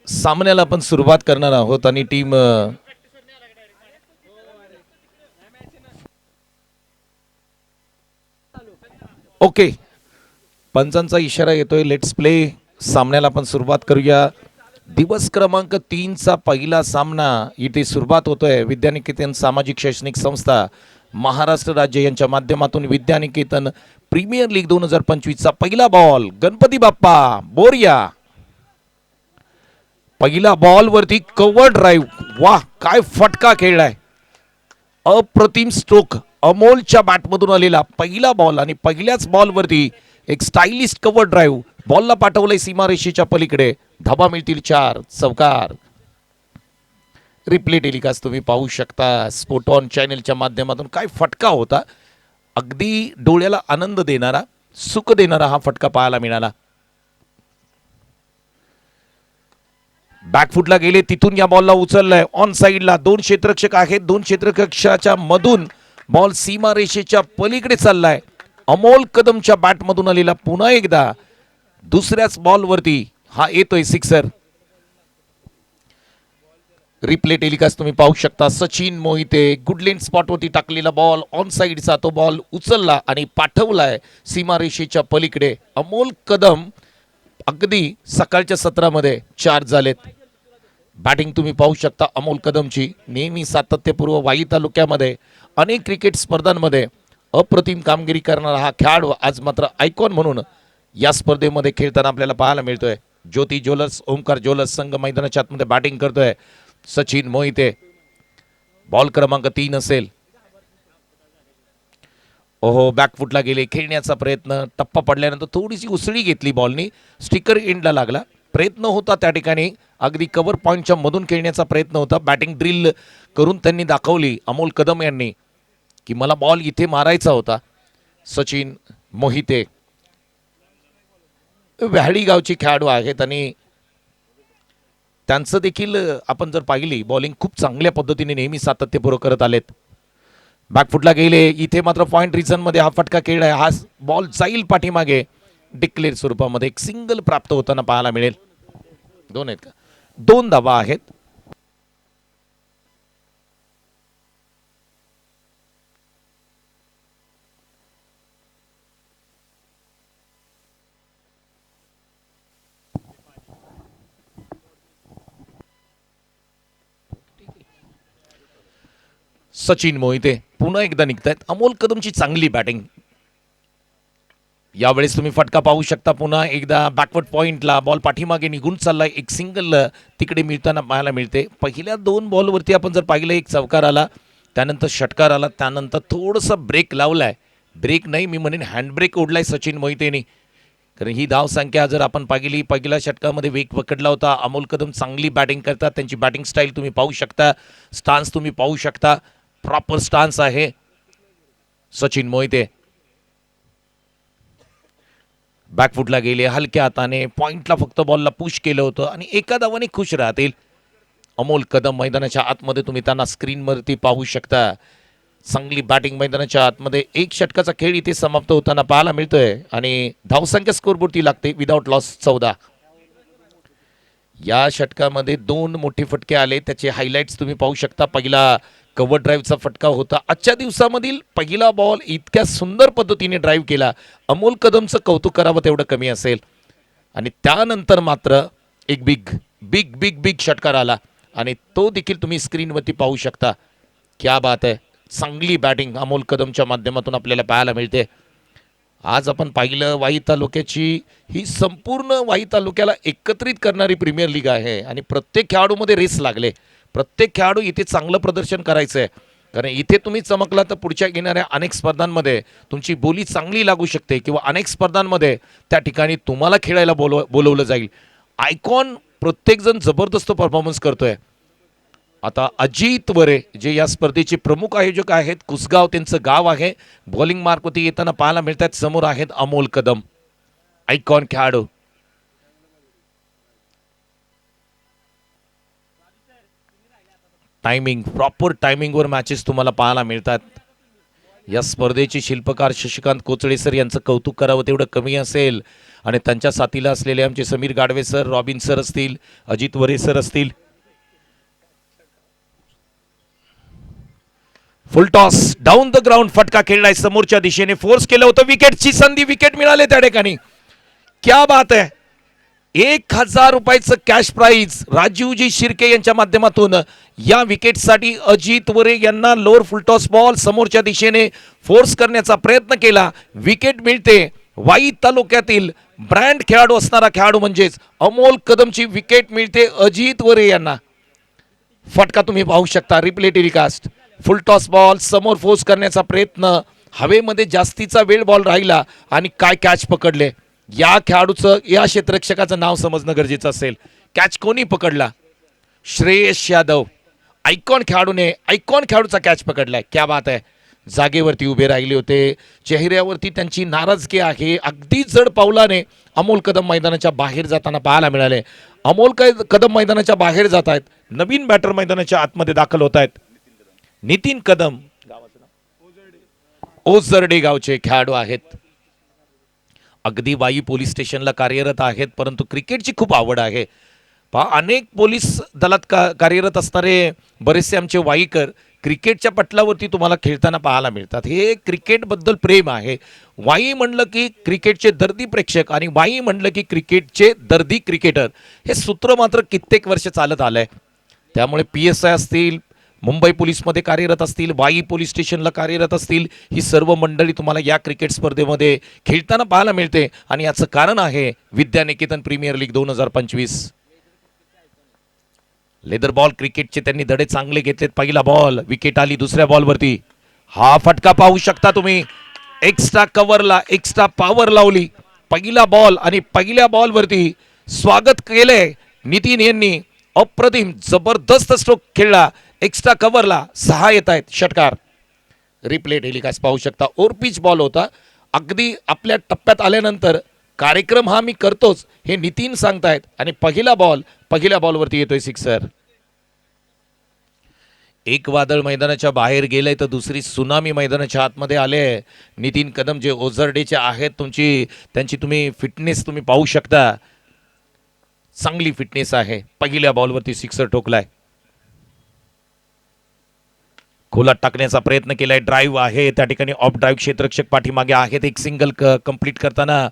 सामन्याला आपण सुरुवात करणार आहोत आणि टीम ओके पंचांचा इशारा येतोय. Let's play. सामन्याला आपण सुरुवात करूया. दिवस क्रमांक 3चा पहिला सामना इथे सुरुवात होतोय. विद्यानिकेतन सामाजिक शैक्षणिक संस्था महाराष्ट्र राज्य यांच्या माध्यमातून विद्यानिकेतन प्रीमियर लीग 2025चा पहिला बॉल. गणपती बाप्पा बोरिया. पहिला बॉल वरती कव्हर ड्राईव्ह. वाह काय फटका खेळलाय. अप्रतिम स्ट्रोक. अमोलच्या बॅटमधून आलेला पहिला बॉल आणि पहिल्याच बॉलवरती एक स्टायलिस्ट कव्हर ड्राईव्ह. बॉलला पाठवलंय सीमारेषेच्या पलीकडे. धाबा मिळतील 4. चौकार. रिप्ले टेलिकास्ट तुम्ही पाहू शकता स्पोर्ट ऑन चॅनलच्या माध्यमातून. काय फटका होता. अगदी डोळ्याला आनंद देणारा, सुख देणारा हा फटका पाहायला मिळाला. बॅकफुटला गेले, तिथून या बॉलला उचललाय. ऑन साइडला 2 क्षेत्ररक्षक आहेत. 2 क्षेत्ररक्षकाच्या मधून बॉल सीमारेषेच्या पलीकडे चाललाय. अमोल कदमच्या बॅटमधून आलेला पुन्हा एकदा दुसऱ्याच बॉलवरती हा येतोय सिक्सर. रिप्ले टेलिकास्ट तुम्ही पाहू शकता. सचिन मोहिते गुडलेंड स्पॉटवरती टाकलेला बॉल ऑन साइडचा तो बॉल उचलला आणि पाठवलाय सीमारेषेच्या पलीकडे. अमोल कदम अगदी सकाळच्या सत्रामध्ये 4 झालेत. बॅटिंग तुम्ही पाहू शकता अमोल कदमची. नेहमी सातत्यपूर्व वाई तालुक्यामध्ये अनेक क्रिकेट स्पर्धांमध्ये अप्रतिम कामगिरी करणारा हा खेळाडू आज मात्र आयकॉन म्हणून या स्पर्धेमध्ये खेळताना आपल्याला पाहायला मिळतोय. ज्योती ज्वेलर्स ओमकार ज्वेलर्स संघ मैदानाच्या आतमध्ये बॅटिंग करतोय. सचिन मोहिते. बॉल क्रमांक 3 असेल. ओहो बॅकफुटला गेले. खेळण्याचा प्रयत्न. टप्पा पडल्यानंतर थोडीशी उसळी घेतली बॉलनी. स्टिकर एंडला लागला. प्रयत्न होता त्या ठिकाणी. अगदी कव्हर पॉईंटच्या मधून खेळण्याचा प्रयत्न होता. बॅटिंग ड्रिल करून त्यांनी दाखवली अमोल कदम यांनी की मला बॉल इथे मारायचा होता. सचिन मोहिते व्याहडी गावची खेळाडू आहेत आणि त्यांचं देखील आपण जर पाहिली बॉलिंग खूप चांगल्या पद्धतीने नेहमी सातत्यपूर्वक करत आलेत. बॅकफुटला गेले. इथे मात्र पॉइंट रिझन मध्ये हा फटका खेळलाय. हा बॉल जाईल पाठीमागे. डिक्लेअर स्वरूपामध्ये एक सिंगल प्राप्त होताना पाहायला मिळेल. 2 आहेत का? 2 धावा आहेत. सचिन मोहिते पुन्हा एकदा निघतायत. अमोल कदमची चांगली बॅटिंग. यावेळेस तुम्ही फटका पाहू शकता. पुन्हा एकदा बॅकवर्ड पॉइंटला बॉल पाठीमागे निघून चाललाय. एक सिंगल तिकडे मिळताना पाहायला मिळते. पहिल्या 2 बॉलवरती आपण जर पाहिलं एक चौकार आला, त्यानंतर षटकार आला, त्यानंतर थोडंसं ब्रेक लावलाय. ब्रेक नाही मी म्हणेन हँडब्रेक ओढलाय सचिन मोहितेने. कारण ही धावसंख्या जर आपण पाहिली पहिल्या षटकामध्ये वेग पकडला होता. अमोल कदम चांगली बॅटिंग करतात. त्यांची बॅटिंग स्टाईल तुम्ही पाहू शकता. स्टान्स तुम्ही पाहू शकता. प्रॉपर स्टान्स आहे सचिन मोहिते. बॅकफुटला गेले. हलक्या हाताने पॉइंटला फक्त बॉलला पुश केलं होतं आणि एका धावाने खुश राहतील अमोल कदम. मैदानाच्या आतमध्ये तुम्ही त्यांना स्क्रीनवरती पाहू शकता. चांगली बॅटिंग मैदानाच्या आतमध्ये. एक षटकाचा खेळ इथे समाप्त होताना पाहायला मिळतोय आणि धावसंख्या स्कोरबोर्डती लागते विदाउट लॉस 14. या षटकामध्ये 2 मोठे फटके आले. त्याचे हायलाइट्स तुम्ही पाहू शकता. पहिला कव्हर ड्राईव्हचा फटका होता. आजच्या दिवसामधील पहिला बॉल इतक्या सुंदर पद्धतीने ड्राईव्ह केला. अमोल कदमचं कौतुक करावं तेवढं कमी असेल. आणि त्यानंतर मात्र एक बिग बिग बिग बिग षटकार आला आणि तो देखील तुम्ही स्क्रीनवरती पाहू शकता. क्या बात आहे. चांगली बॅटिंग अमोल कदमच्या माध्यमातून आपल्याला पाहायला मिळते. आज आपण पाहिलं वाई तालुक्याची ही संपूर्ण वाई तालुक्याला एकत्रित करणारी प्रीमियर लीग आहे आणि प्रत्येक खेळाडूमध्ये रेस लागले. प्रत्येक खेळाडू इथे चांगलं प्रदर्शन करायचं आहे. कारण इथे तुम्ही चमकला तर पुढच्या येणाऱ्या अनेक स्पर्धांमध्ये तुमची बोली चांगली लागू शकते किंवा अनेक स्पर्धांमध्ये त्या ठिकाणी तुम्हाला खेळायला बोलवलं जाईल. आयकॉन प्रत्येकजण जबरदस्त परफॉर्मन्स करतोय. आता अजित वरे जे या स्पर्धेचे प्रमुख आयोजक आहेत. कुसगाव त्यांचं गाव आहे. बॉलिंग मार्कवरती येताना पाहायला मिळतात. समोर आहेत अमोल कदम आयकॉन खेळाडू. टायमिंग प्रॉपर टायमिंगवर मॅचेस तुम्हाला पाहायला मिळतात. या स्पर्धेचे शिल्पकार शशिकांत कोचळे सर यांचं कौतुक करावं तेवढं कमी असेल आणि त्यांच्या साथीला असलेले आमचे Sameer Gadve sir, robin sir असतील, अजित वरे सर असतील. फुल टॉस डाऊन द ग्राउंड फटका खेळलाय समोरच्या दिशेने, फोर्स केलं होतं, विकेटची संधी, विकेट मिळाले त्या ठिकाणी. क्या बात आहे. 1000 रुपयाचं कॅश प्राइज राजीवजी शिर्के यांच्या माध्यमातून या विकेटसाठी अजित वरे यांना लोअर फुलटॉस बॉल समोरच्या दिशेने फोर्स करण्याचा प्रयत्न केला. विकेट मिळते. वाई तालुक्यातील ब्रँड खेळाडू असणारा खेळाडू म्हणजेच अमोल कदमची विकेट मिळते अजित वरे यांना. फटका तुम्ही पाहू शकता. Replay telecast. फुलटॉस बॉल समोर फोर्स करण्याचा प्रयत्न, हवेमध्ये जास्तीचा वेळ बॉल राहिला आणि काय कॅच पकडले. या खेळाडूचं, या क्षेत्ररक्षकाचं नाव समजणं गरजेचं असेल. कॅच कोणी पकडला? श्रेयस यादव. आयकॉन खेळाडूने, आयकॉन खेळाडूचा कॅच पकडलाय. क्या बात आहे. जागेवरती उभे राहिले होते, चेहऱ्यावरती त्यांची नाराजगी आहे. अगदी जड पावलाने अमोल कदम मैदानाच्या बाहेर जाताना पाहायला मिळाले. अमोल कदम मैदानाच्या बाहेर जात आहेत, नवीन बॅटर मैदानाच्या आतमध्ये दाखल होत आहेत. नितीन कदम ओझरडे गावचे खेळाडू आहेत. अगदी वाई पोलीस स्टेशनला कार्यरत आहेत, परंतु क्रिकेटची खूप आवड आहे. अनेक पोलीस दलात कार्यरत असणारे बरेचसे आमचे वाईकर क्रिकेटच्या पटलावरती तुम्हाला खेळताना पाहायला मिळतात. हे क्रिकेटबद्दल प्रेम आहे. वाई म्हणलं की क्रिकेटचे दर्दी प्रेक्षक आणि वाई म्हणलं की क्रिकेटचे दर्दी क्रिकेटर, हे सूत्र मात्र कित्येक वर्ष चालत आलंय. त्यामुळे PSI असतील, मुंबई पोलीसमध्ये कार्यरत असतील, वाई पोलीस स्टेशनला कार्यरत असतील, ही सर्व मंडळी तुम्हाला या क्रिकेट स्पर्धेमध्ये खेळताना पाहायला मिळते. आणि याचं कारण आहे विद्यानिकेतन प्रीमियर लीग 2025. लेदर बॉल क्रिकेटचे त्यांनी धडे चांगले घेतलेत. पहिला बॉल, विकेट आली दुसऱ्या बॉलवरती. हा फटका पाहू शकता तुम्ही. एक्स्ट्रा कव्हरला एक्स्ट्रा पॉवर लावली. पहिला बॉल आणि पहिल्या बॉलवरती स्वागत केलंय नितीन यांनी. अप्रतिम जबरदस्त स्ट्रोक खेळला. एक्स्ट्रा कव्हरला 6 येत आहेत. षटकार. रिप्ले टेलिकास्ट पाहू शकता. ओरपिच बॉल होता. अगदी आपल्या टप्प्यात आल्यानंतर कार्यक्रम हा मी करतोच हे नितीन सांगतायत. आणि पहिला बॉल, पहिल्या बॉलवरती येतोय सिक्सर. एक वादळ मैदानाच्या बाहेर गेलंय तर दुसरी सुनामी मैदानाच्या आतमध्ये आले. नितीन कदम जे ओझरडेचे आहेत, त्यांची तुम्ही फिटनेस तुम्ही पाहू शकता. चांगली फिटनेस आहे. पहिल्या बॉलवरती सिक्सर ठोकलाय. खोलात टाकण्याचा प्रयत्न केलाय. ड्राईव्ह आहे त्या ठिकाणी. ऑफ ड्राईव्ह क्षेत्ररक्षक पाठीमागे आहेत. एक सिंगल कंप्लीट करताना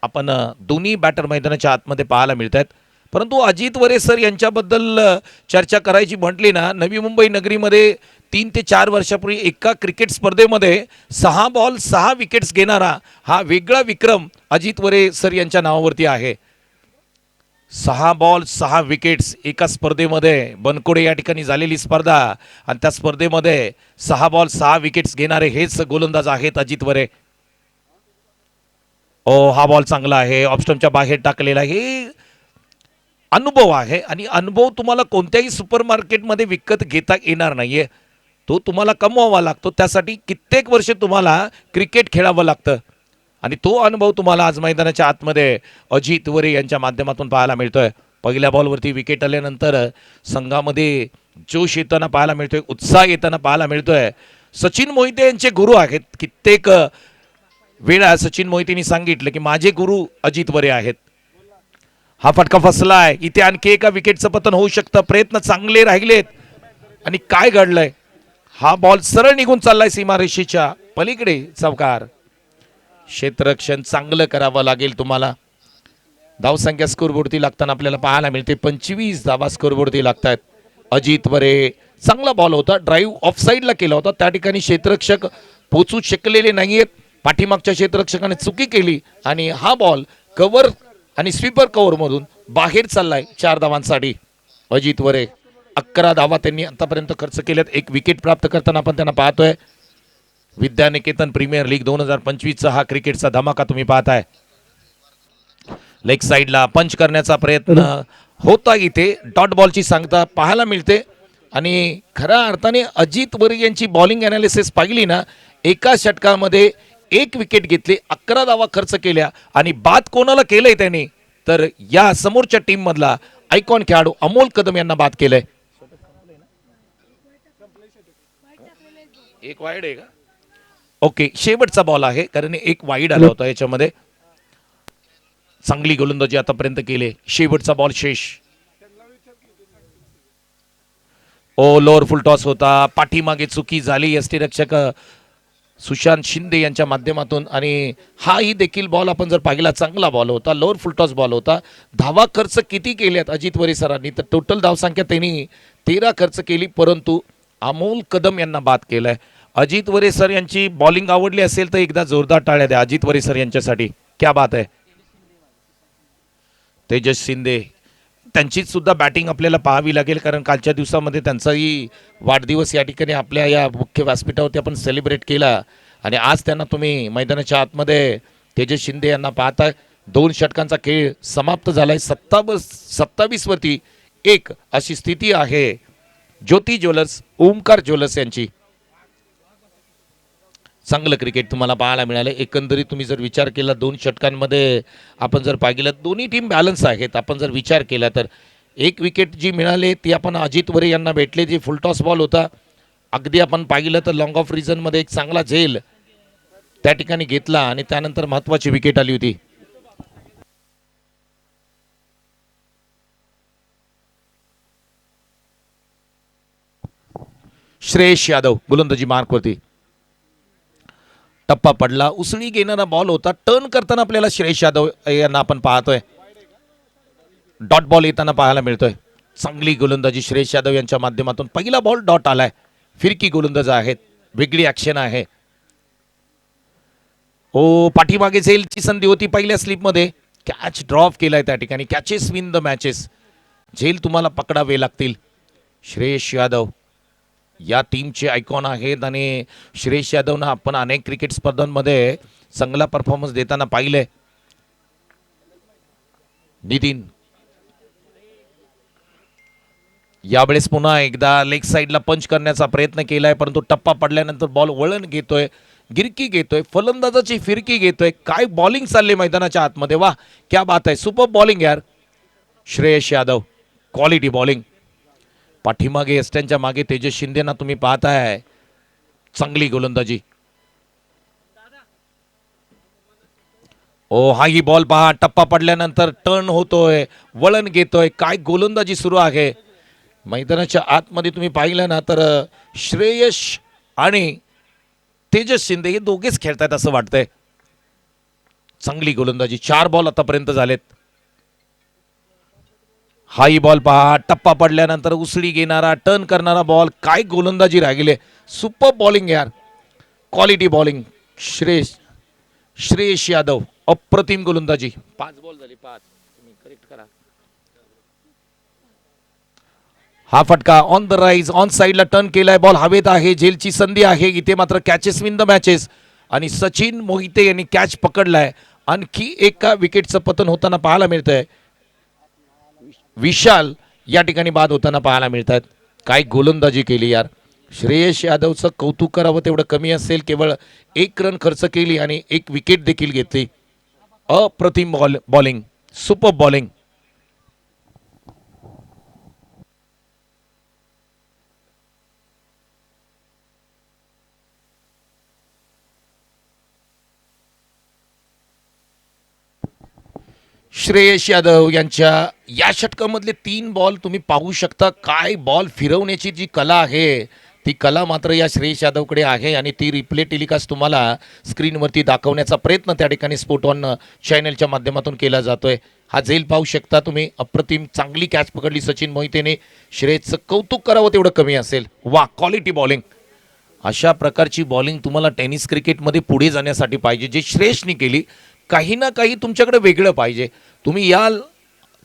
आपण दोन्ही बॅटर मैदानाच्या आतमध्ये पाहायला मिळत आहेत. परंतु अजित वरे सर यांच्याबद्दल चर्चा करायची म्हटली ना, नवी मुंबई नगरीमध्ये 3 ते 4 वर्षापूर्वी एका क्रिकेट स्पर्धेमध्ये 6 बॉल 6 विकेट्स घेणारा हा वेगळा विक्रम अजित वरे सर यांच्या नावावरती आहे. 6 बॉल 6 विकेट्स एका स्पर्धेमध्ये. बनकोडे या ठिकाणी झालेली स्पर्धा आणि त्या स्पर्धेमध्ये 6 बॉल 6 विकेट्स घेणारे हेच गोलंदाज आहेत अजित वरे. हा बॉल चांगला आहे. ऑफस्टंपच्या बाहेर टाकलेला. हे अनुभव आहे आणि अनुभव तुम्हाला कोणत्याही सुपर मार्केटमध्ये विकत घेता येणार नाहीये. तो तुम्हाला कमवावा लागतो. त्यासाठी कित्येक वर्ष तुम्हाला क्रिकेट खेळावं लागतं आणि तो अनुभव तुम्हाला आज मैदानाच्या आतमध्ये अजित वरे यांच्या माध्यमातून पाहायला मिळतोय. पहिल्या बॉलवरती विकेट आल्यानंतर संघामध्ये जोश येताना पाहायला मिळतोय, उत्साह येताना पाहायला मिळतोय. सचिन मोहिते यांचे गुरु आहेत. कित्येक वेळा सचिन मोहितेंनी सांगितलं की माझे गुरु अजित वरे आहेत. हा फटका फसलाय. इथे आणखी एका विकेटचं पतन होऊ शकतं. प्रयत्न चांगले राहिलेत आणि काय घडलंय. हा बॉल सरळ निघून चाललाय सीमारेषेच्या पलीकडे. चौकार. क्षेत्ररक्षण चांगलं करावं लागेल तुम्हाला. धावसंख्या स्कोरबोर्डती लागताना आपल्याला पाहायला मिळते. 25 धावा स्कोरबोर्डती लागतात. अजित वरे चांगला बॉल होता. ड्राईव्ह ऑफ साईडला केला होता. त्या ठिकाणी क्षेत्ररक्षक पोचू शकलेले नाहीयेत. पाठीमागच्या क्षेत्ररक्षकाने चुकी केली आणि हा बॉल कव्हर आणि स्वीपर कव्हर मधून बाहेर चाललाय 4 धावांसाठी. अजित वरे 11 धावा त्यांनी आतापर्यंत खर्च केल्यात. एक विकेट प्राप्त करताना आपण त्यांना पाहतोय. विद्यानिकेतन प्रीमियर लीग 2025चा हा क्रिकेटचा धमाका तुम्ही पाहताय. लेग साईडला पंच करण्याचा प्रयत्न होता. इथे डॉट बॉलची सांगता पाहायला मिळते आणि खऱ्या अर्थाने अजित वरे यांची बॉलिंग अनालिसिस पाहिली ना, एका षटकामध्ये 1 विकेट घेतली, 11 धावा खर्च केल्या आणि बाद कोणाला केलंय त्यांनी, तर या समोरच्या टीम मधला आयकॉन खेळाडू अमोल कदम यांना बाद केलंय. एक वाईड आहे का? ओके, शेवटचा बॉल आहे कारण एक वाईड आला होता याच्यामध्ये. चांगली गोलंदाजी आतापर्यंत केली. शेवटचा बॉल शेष. ओ, लोअर फुल टॉस होता. पाठीमागे चुकी झाली यष्टीरक्षक सुशांत शिंदे यांच्या माध्यमातून आणि हाही देखील बॉल आपण जर पाहिला चांगला बॉल होता. लोअर फुल टॉस बॉल होता. धावा खर्च किती केल्यात अजित वरे सरांनी तर टोटल धावसंख्या त्यांनी 13 खर्च केली परंतु अमोल कदम यांना बाद केलाय. अजित वरे सर यांची बॉलिंग आवडली असेल तर एकदा जोरदार टाळ्या द्या अजित वरे सर यांच्यासाठी. क्या बात आहे. तेजस शिंदे त्यांचीच सुद्धा बॅटिंग आपल्याला पाहावी लागेल कारण कालच्या दिवसामध्ये त्यांचाही वाढदिवस या ठिकाणी आपल्या या मुख्य व्यासपीठावरती आपण सेलिब्रेट केला आणि आज त्यांना तुम्ही मैदानाच्या आतमध्ये तेजस शिंदे यांना पाहताय. 2 षटकांचा खेळ समाप्त झालाय. 27 वरती 1 अशी स्थिती आहे. ज्योती ज्वेलर्स ओमकार ज्वेलर्स यांची. चांगलं क्रिकेट तुम्हाला पाहायला मिळालं. एकंदरीत तुम्ही जर विचार केला 2 षटकांमध्ये आपण जर पाहिलं दोन्ही टीम बॅलन्स आहेत. आपण जर विचार केला तर एक विकेट जी मिळाली ती आपण अजित वरे यांना भेटले जे फुलटॉस बॉल होता. अगदी आपण पाहिलं तर लॉंग ऑफ रिझनमध्ये एक चांगला झेल त्या ठिकाणी घेतला आणि त्यानंतर महत्त्वाची विकेट आली होती. श्रेयस यादव गोलंदाजी मार्कवरती. टप्पा पडला. उसळी घेणारा बॉल होता. टर्न करताना आपल्याला श्रेयस यादव यांना आपण पाहतोय. डॉट बॉल येताना पाहायला मिळतोय. चांगली गोलंदाजी श्रेयस यादव यांच्या माध्यमातून. पहिला बॉल डॉट आलाय. फिरकी गोलंदाज आहेत. वेगळी ऍक्शन आहे. ओ, पाठीमागे झेलची संधी होती पहिल्या स्लिपमध्ये. कॅच ड्रॉप केलाय त्या ठिकाणी. Catches win the matches. झेल तुम्हाला पकडावे लागतील. श्रेयस यादव या टीमचे आयकॉन आहेत आणि श्रेयस यादवनं आपण अनेक क्रिकेट स्पर्धांमध्ये चांगला परफॉर्मन्स देताना पाहिले. नितीन यावेळेस पुन्हा एकदा लेग साईडला पंच करण्याचा प्रयत्न केलाय परंतु टप्पा पडल्यानंतर बॉल वळण घेतोय. गिरकी घेतोय. फलंदाजाची फिरकी घेतोय. काय बॉलिंग चालले मैदानाच्या आतमध्ये. वा, क्या बात आहे. सुपर बॉलिंग यार श्रेयस यादव. Quality bowling. पाठीमागे एस्टनच्या मागे तेजस शिंदेना तुम्ही पाहताय. चांगली गोलंदाजी. ओ, हाही बॉल पहा. टप्पा पडल्यानंतर टर्न होतोय. वळण घेतोय. काय गोलंदाजी सुरू आहे मैदानाच्या आतमध्ये. तुम्ही पाहिलं ना तर श्रेयस आणि तेजस शिंदे हे दोघेच खेळतायत असं वाटतंय. चांगली गोलंदाजी. 4 बॉल आतापर्यंत झालेत. हाई बॉल पहा. टप्पा पडल्यानंतर उसळी घेणारा टर्न करणारा बॉल. काय गोलंदाजी राहिली. सुपर बॉलिंग यार. Quality bowling. श्रेयस यादव अप्रतिम गोलंदाजी. 5 बॉल झाली. 5 तुम्ही करेक्ट करा. हा फटका ऑन द राईज. ऑन साईडला टर्न केलाय. बॉल हवेत आहे. झेलची संधी आहे. इथे मात्र कॅचेस विन द मॅचेस आणि सचिन मोहिते यांनी कॅच पकडलाय. आणखी एका विकेटचं पतन होताना पाहायला मिळतंय. विशाल या ठिकाणी बाद होताना पाहायला मिळतात. काय गोलंदाजी केली यार. श्रेयस यादवचं कौतुक करावं तेवढं कमी असेल. केवळ 1 रन खर्च केली आणि 1 विकेट देखील घेतली. अप्रतिम bowling. Super bowling. Shreyas Yadav यांच्या या षटकामधले 3 बॉल तुम्ही पाहू शकता. काय बॉल फिरवण्याची जी कला आहे ती कला मात्र या श्रेयस यादवकडे आहे आणि ती रिप्ले टेलिकास्ट तुम्हाला स्क्रीनवरती दाखवण्याचा प्रयत्न त्या ठिकाणी स्पोर्ट ऑन चॅनलच्या माध्यमातून केला जातोय. हा झेल पाहू शकता तुम्ही. अप्रतिम चांगली कॅच पकडली सचिन मोहितेने. श्रेयसचं कौतुक करावं तेवढं कमी असेल. वा, क्वालिटी बॉलिंग. अशा प्रकारची बॉलिंग तुम्हाला टेनिस क्रिकेटमध्ये पुढे जाण्यासाठी पाहिजे जे श्रेयसने केली. काही ना काही तुमच्याकडे वेगळं पाहिजे. तुम्ही या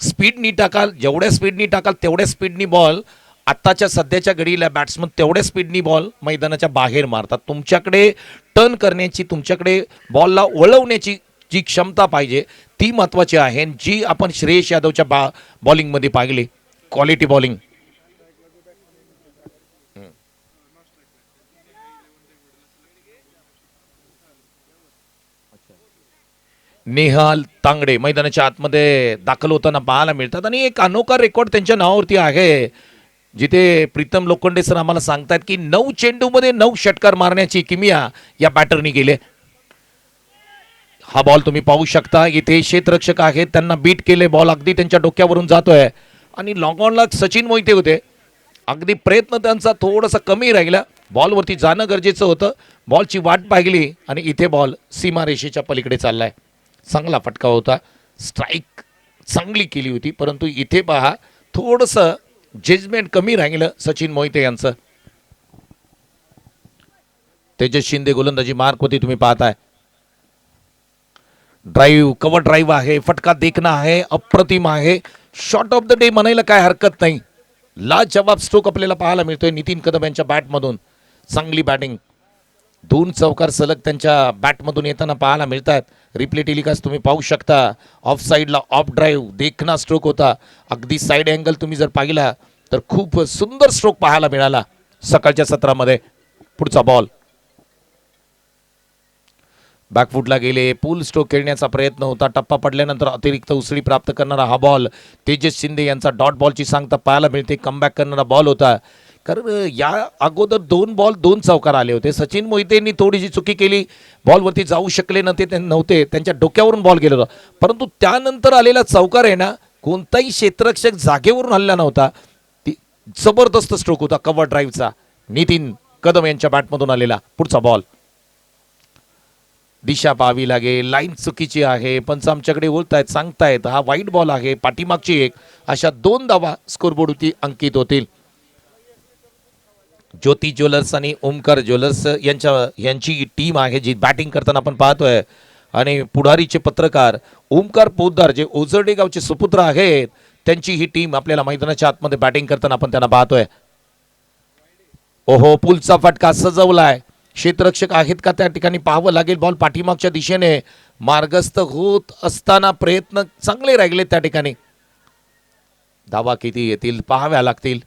स्पीडनी टाकाल. जेवढ्या स्पीडनी टाकाल तेवढ्या स्पीडनी बॉल आत्ताच्या सध्याच्या घडीला बॅट्समन तेवढ्या स्पीडनी बॉल मैदानाच्या बाहेर मारतात. तुमच्याकडे टर्न करण्याची तुमच्याकडे बॉलला वळवण्याची जी क्षमता पाहिजे ती महत्त्वाची आहे जी आपण श्रेयस यादवच्या बॉलिंगमध्ये पाहिली. Quality bowling. नेहाल तांगडे मैदानाच्या आतमध्ये दाखल होताना पाहायला मिळतात आणि एक अनोखा रेकॉर्ड त्यांच्या नावावरती आहे. जिथे प्रीतम लोखंडे सर आम्हाला सांगतात की 9 चेंडूमध्ये 9 षटकार मारण्याची किमिया या बॅटरनी केले. हा बॉल तुम्ही पाहू शकता, इथे क्षेत्ररक्षक आहेत त्यांना बीट केले, बॉल अगदी त्यांच्या डोक्यावरून जातोय आणि लॉंग ऑनला सचिन मोहिते होते. अगदी प्रयत्न त्यांचा थोडासा कमी राहिला, बॉलवरती जाणं गरजेचं होतं, बॉलची वाट पाहिली आणि इथे बॉल सीमारेषेच्या पलीकडे चाललाय. चांगला फटका होता, स्ट्राईक चांगली केली होती, परंतु इथे पहा थोडंसं जजमेंट कमी राहिलं सचिन मोहिते यांचं. तेजस शिंदे गोलंदाजी मार्कवरती तुम्ही पाहताय. ड्राईव्ह, कव्हर ड्राईव्ह आहे, फटका देखणा आहे, अप्रतिम आहे, शॉट ऑफ द डे म्हणायला काय हरकत नाही. लाजवाब स्ट्रोक आपल्याला पाहायला मिळतोय नितीन कदम यांच्या बॅटमधून. चांगली बॅटिंग, 2 चौकार सलग त्यांच्या बॅटमधून येताना पाहायला मिळतात. रिप्ले टेलिकास्ट तुम्ही पाहू शकता. ऑफ साईडला ऑफ ड्राईव्ह देखना स्ट्रोक होता, अगदी साईड अँगल तुम्ही जर पाहिला तर खूप सुंदर स्ट्रोक पाहायला मिळाला सकाळच्या सत्रामध्ये. पुढचा बॉल बॅकफुटला गेले, पुल स्ट्रोक खेळण्याचा प्रयत्न होता, टप्पा पडल्यानंतर अतिरिक्त उसळी प्राप्त करणारा हा बॉल तेजस शिंदे यांचा डॉट बॉलची सांगता पाहायला मिळते. कमबॅक करणारा बॉल होता, कारण या अगोदर 2 बॉल 2 चौकार आले होते. सचिन मोहितेंनी थोडीशी चुकी केली, बॉलवरती जाऊ शकले नव्हते, त्यांच्या डोक्यावरून बॉल गेला होता, परंतु त्यानंतर आलेला चौकार आहे ना, कोणताही क्षेत्ररक्षक जागेवरून हल्ला नव्हता. ती जबरदस्त स्ट्रोक होता कव्हर ड्राईव्हचा नितीन कदम यांच्या बॅटमधून आलेला. पुढचा बॉल दिशा पाहावी लागेल, लाईन चुकीची आहे, पंच आमच्याकडे बोलतायत सांगतायत हा वाईट बॉल आहे, पाठीमागची एक, अशा 2 धावा स्कोरबोर्डवरती अंकित होतील. ज्योती ज्वेलर्स आणि ओमकार ज्वेलर्स यांची टीम आहे जी बॅटिंग करताना आपण पाहतोय. आणि पुढारीचे पत्रकार ओमकार पोद्दार जे ओझरडे गावचे सुपुत्र आहेत, त्यांची ही टीम आपल्याला मैदानाच्या आतमध्ये बॅटिंग करताना आपण त्यांना पाहतोय. ओहो, पुलचा फटका सजवलाय, क्षेत्ररक्षक आहेत का त्या ठिकाणी पाहावं लागेल. बॉल पाठीमागच्या दिशेने मार्गस्थ होत असताना प्रयत्न चांगले राहिले त्या ठिकाणी. धावा किती येतील पाहाव्या लागतील.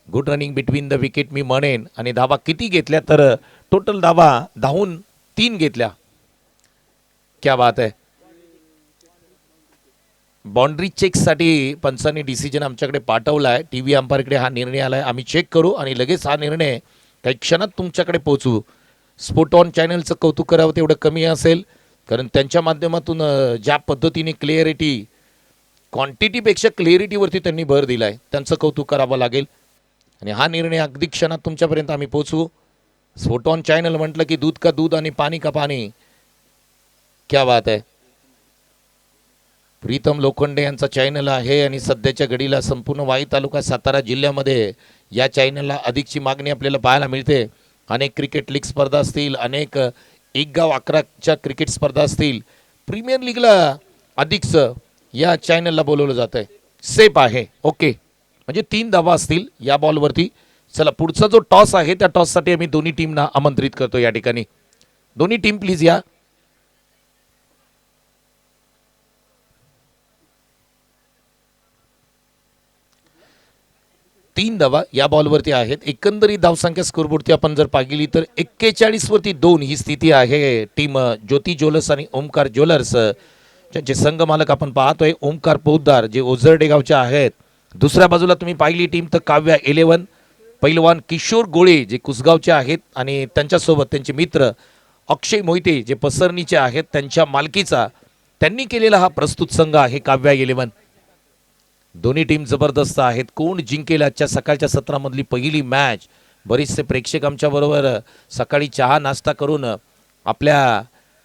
Good running between the wicket मी म्हणेन. आणि धावा किती घेतल्या तर टोटल धावा 3 घेतल्या. क्या बात आहे. बाउंड्री चेकसाठी पंचांनी डिसिजन आमच्याकडे पाठवला आहे. टी व्ही अंपायरकडे हा निर्णय आला आहे, आम्ही चेक करू आणि लगेच हा निर्णय काही क्षणात तुमच्याकडे पोहोचू. स्पोर्ट ऑन चॅनलचं कौतुक करावं तेवढं कमी असेल, कारण त्यांच्या माध्यमातून ज्या पद्धतीने क्लिअरिटी, क्वांटिटीपेक्षा क्लिअरिटीवरती त्यांनी भर दिला आहे, त्यांचं कौतुक करावं लागेल. आणि हा निर्णय अगदी क्षणात तुमच्यापर्यंत आम्ही पोहोचू. स्पोर्ट ऑन चॅनल म्हटलं की दूध का दूध आणि पाणी का पाणी. क्या बात आहे. प्रीतम लोखंडे यांचा चॅनल आहे आणि सध्याच्या घडीला संपूर्ण वाई तालुका सातारा जिल्ह्यामध्ये या चॅनलला अधिकची मागणी आपल्याला पाहायला मिळते. अनेक क्रिकेट लीग स्पर्धा असतील, अनेक 1 गाव 11च्या क्रिकेट स्पर्धा असतील, प्रीमियर लीगला अधिकचं या चॅनलला बोलवलं जातं आहे. सेफ आहे, ओके. म्हणजे 3 धावा असतील या बॉलवरती. चला, पुढचा जो टॉस आहे त्या टॉससाठी आम्ही दोन्ही टीमना आमंत्रित करतो या ठिकाणी. दोन्ही टीम प्लीज या. तीन धावा या बॉलवरती आहेत. एकंदरीत धावसंख्या स्कोरबोर्डची आपण जर पाहिली तर 41 वरती 2 ही स्थिती आहे. टीम ज्योती ज्वेलर्स आणि ओमकार ज्वेलर्स जे संघ मालक आपण पाहतोय ओमकार पोद्दार जे ओझरडे गावचे आहेत. दुसऱ्या बाजूला तुम्ही पाहिली टीम तर काव्या 11 पैलवान किशोर गोळे जे कुसगावचे आहेत आणि त्यांच्यासोबत त्यांचे मित्र अक्षय मोहिते जे पसरणीचे आहेत, त्यांच्या मालकीचा त्यांनी केलेला हा प्रस्तुत संघ आहे काव्या 11. दोन्ही टीम जबरदस्त आहेत. कोण जिंकेल आजच्या सकाळच्या सत्रामधली पहिली मॅच. बरेचसे प्रेक्षक आमच्या बरोबर सकाळी चहा नाश्ता करून आपल्या